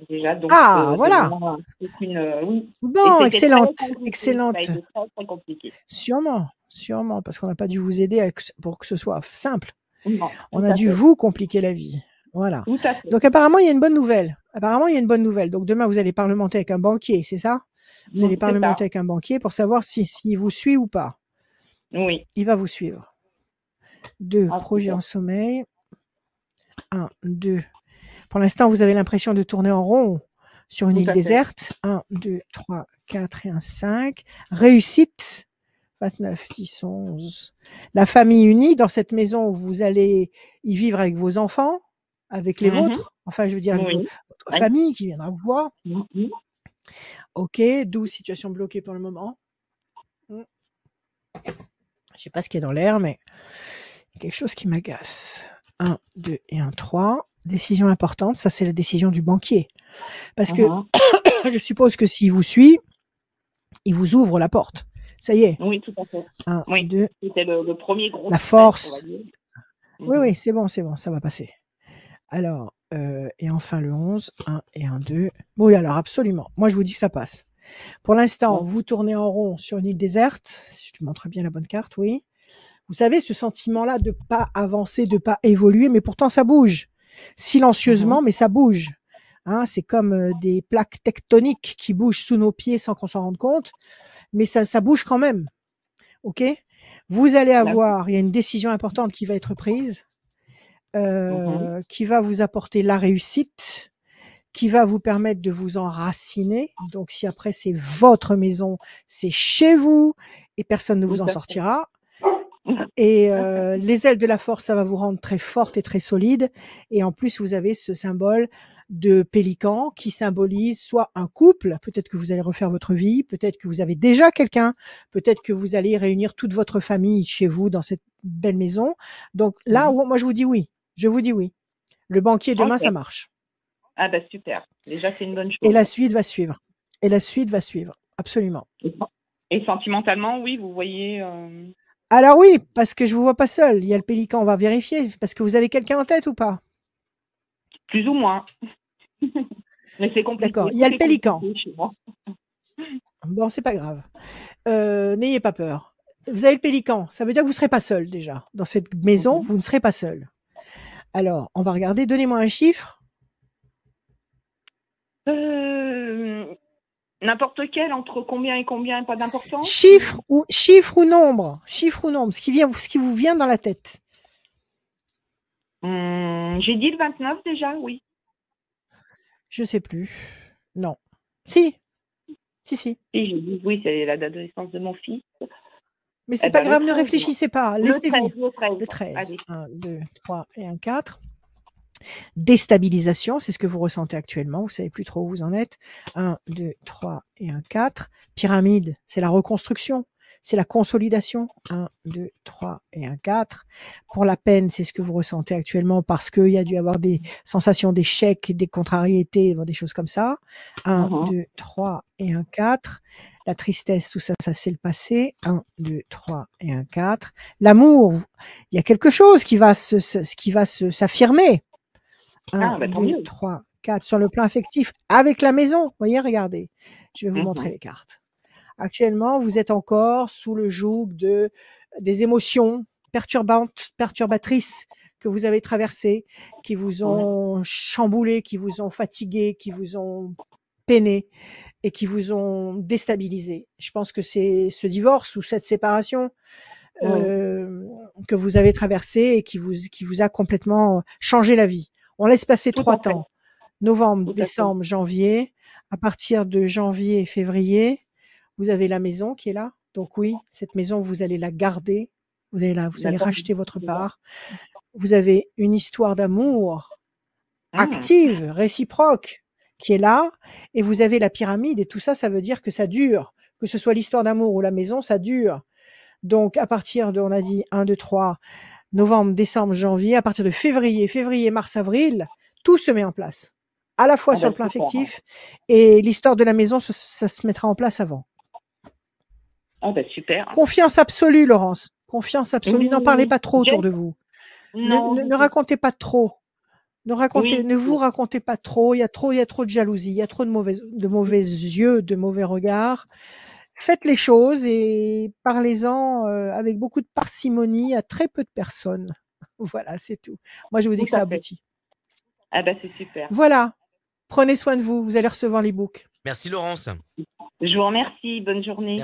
Déjà, donc, voilà. Oui. Bon, excellente. Ça a été très, très compliqué. Sûrement, parce qu'on n'a pas dû vous aider pour que ce soit simple. Non, on a dû vous compliquer la vie. Voilà. Tout à fait. Donc, apparemment, il y a une bonne nouvelle. Donc, demain, vous allez parlementer avec un banquier, c'est ça? Vous allez parlementer avec un banquier pour savoir s'il vous suit ou pas. Oui. Il va vous suivre. 2, projets en sommeil. 1, 2. Pour l'instant, vous avez l'impression de tourner en rond sur une île déserte. 1, 2, 3, 4 et un 5. Réussite. 29, 10, 11. La famille unie dans cette maison où vous allez y vivre avec vos enfants, avec les vôtres. Enfin, je veux dire, votre famille qui viendra vous voir. Ok, 12, situation bloquée pour le moment. Je ne sais pas ce qu'il y a dans l'air, mais il y a quelque chose qui m'agace. 1, 2 et 1, 3. Décision importante, ça c'est la décision du banquier. Parce que je suppose que s'il vous suit, il vous ouvre la porte. Ça y est. Oui, tout à fait. 1, 2. C'était le premier gros. La force. Oui, c'est bon, ça va passer. Alors, et enfin le 11, 1 et 1, 2. Oui, alors absolument. Moi, je vous dis que ça passe. Pour l'instant, vous tournez en rond sur une île déserte. Si je te montre bien la bonne carte, oui. Vous savez, ce sentiment-là de pas avancer, de pas évoluer, mais pourtant ça bouge. Silencieusement, mais ça bouge. Hein, c'est comme des plaques tectoniques qui bougent sous nos pieds sans qu'on s'en rende compte, mais ça bouge quand même. Ok? Vous allez avoir, il y a une décision importante qui va être prise, qui va vous apporter la réussite, qui va vous permettre de vous enraciner. Donc, si après c'est votre maison, c'est chez vous et personne ne vous en sortira. Et les ailes de la force, ça va vous rendre très forte et très solide. Et en plus, vous avez ce symbole de pélican qui symbolise soit un couple, peut-être que vous allez refaire votre vie, peut-être que vous avez déjà quelqu'un, peut-être que vous allez réunir toute votre famille chez vous dans cette belle maison. Donc là, moi, je vous dis oui. Je vous dis oui. Le banquier demain, ça marche. Ah bah super. Déjà, c'est une bonne chose. Et la suite va suivre. Et la suite va suivre. Absolument. Et sentimentalement, oui, vous voyez... Alors oui, parce que je vous vois pas seul. Il y a le pélican, on va vérifier. Parce que vous avez quelqu'un en tête ou pas? Plus ou moins. Mais c'est compliqué. D'accord, il y a le pélican. Bon, c'est pas grave. N'ayez pas peur. Vous avez le pélican, ça veut dire que vous ne serez pas seul déjà. Dans cette maison, vous ne serez pas seul. Alors, on va regarder. Donnez-moi un chiffre. N'importe quel, entre combien et combien, pas d'importance. Chiffre ou nombre. Chiffre ou nombre, ce qui vous vient dans la tête. J'ai dit le 29 déjà, oui. Je sais plus. Non. Si. Si. Et j'ai dit oui, c'est la date de naissance de mon fils. Mais c'est pas grave, ne réfléchissez pas. Laissez-y. Le 13. Allez. 1, 2, 3 et un 4. Déstabilisation, c'est ce que vous ressentez actuellement. Vous savez plus trop où vous en êtes. 1, 2, 3 et un 4. Pyramide, c'est la reconstruction. C'est la consolidation. 1, 2, 3 et un 4. Pour la peine, c'est ce que vous ressentez actuellement parce qu'il y a dû avoir des sensations d'échec, des contrariétés, des choses comme ça. 1, 2, 3 et un 4. La tristesse, tout ça, c'est le passé. 1, 2, 3 et un 4. L'amour, il y a quelque chose qui va s'affirmer. 1, 2, 3, 4 sur le plan affectif avec la maison. Vous voyez, regardez. Je vais vous montrer les cartes. Actuellement, vous êtes encore sous le joug des émotions perturbatrices que vous avez traversées, qui vous ont chamboulé, qui vous ont fatigué, qui vous ont peiné et qui vous ont déstabilisé. Je pense que c'est ce divorce ou cette séparation que vous avez traversé et qui vous a complètement changé la vie. On laisse passer 3 temps. Novembre, décembre, janvier. À partir de janvier et février, vous avez la maison qui est là. Donc oui, cette maison, vous allez la garder. Vous allez racheter votre part. Vous avez une histoire d'amour active, réciproque, qui est là. Et vous avez la pyramide. Et tout ça, ça veut dire que ça dure. Que ce soit l'histoire d'amour ou la maison, ça dure. Donc, à partir de, on a dit 1, 2, 3, novembre, décembre, janvier, à partir de février, mars, avril, tout se met en place. À la fois sur le plan affectif et l'histoire de la maison, ça se mettra en place avant. Ah ben super. Confiance absolue, Laurence. Confiance absolue. N'en parlez pas trop autour de vous. Ne racontez pas trop. Ne vous racontez pas trop. Il y a trop de jalousie. Il y a trop de mauvais yeux, de mauvais regards. Faites les choses et parlez-en avec beaucoup de parcimonie à très peu de personnes. Voilà, c'est tout. Moi, je vous dis que ça aboutit. Ah ben c'est super. Voilà. Prenez soin de vous. Vous allez recevoir l'e-book. Merci Laurence. Je vous remercie. Bonne journée.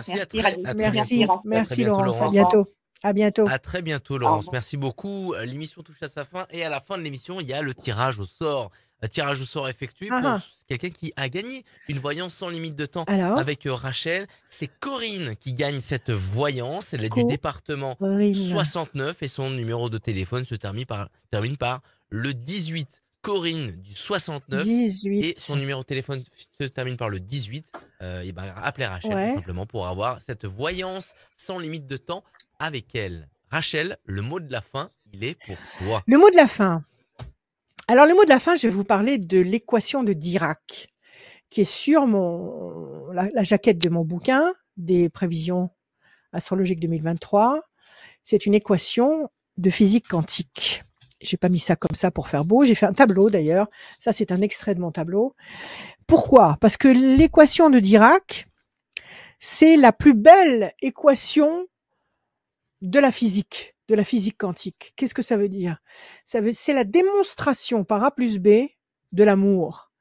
Merci Laurence. À bientôt. À bientôt. À très bientôt Laurence. Merci beaucoup. L'émission touche à sa fin et à la fin de l'émission, il y a le tirage au sort. Tirage au sort effectué pour quelqu'un qui a gagné une voyance sans limite de temps avec Rachel. C'est Corinne qui gagne cette voyance. Elle est du département 69 et son numéro de téléphone se termine par le 18. Corinne du 69 et son numéro de téléphone se termine par le 18. Appelez Rachel tout simplement pour avoir cette voyance sans limite de temps avec elle. Rachel, le mot de la fin, il est pour toi. Le mot de la fin. Alors, le mot de la fin, je vais vous parler de l'équation de Dirac, qui est sur la jaquette de mon bouquin, des prévisions astrologiques 2023. C'est une équation de physique quantique. J'ai pas mis ça comme ça pour faire beau. J'ai fait un tableau d'ailleurs. Ça, c'est un extrait de mon tableau. Pourquoi? Parce que l'équation de Dirac, c'est la plus belle équation de la physique quantique. Qu'est-ce que ça veut dire? C'est la démonstration par A plus B de l'amour.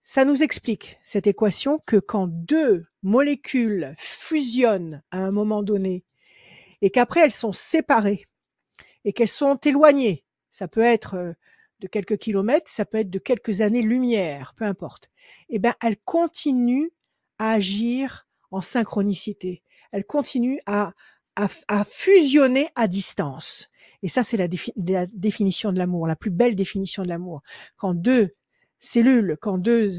Ça nous explique, cette équation, que quand deux molécules fusionnent à un moment donné et qu'après elles sont séparées et qu'elles sont éloignées, ça peut être de quelques kilomètres, ça peut être de quelques années-lumière, peu importe, eh ben, elles continuent à agir en synchronicité. Elles continuent à fusionner à distance. Et ça, c'est la définition de l'amour, la plus belle définition de l'amour. Quand deux cellules, quand deux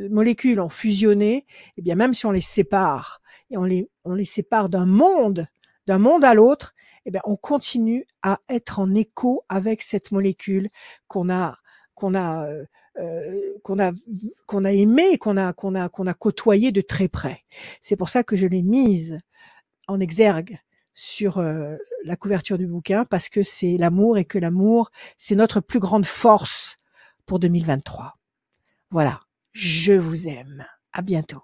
molécules ont fusionné, eh bien, même si on les sépare, et on les sépare d'un monde à l'autre, eh bien, on continue à être en écho avec cette molécule qu'on a aimée, qu'on a côtoyée de très près. C'est pour ça que je l'ai mise en exergue sur la couverture du bouquin, parce que c'est l'amour et que l'amour, c'est notre plus grande force pour 2023. Voilà. Je vous aime. À bientôt.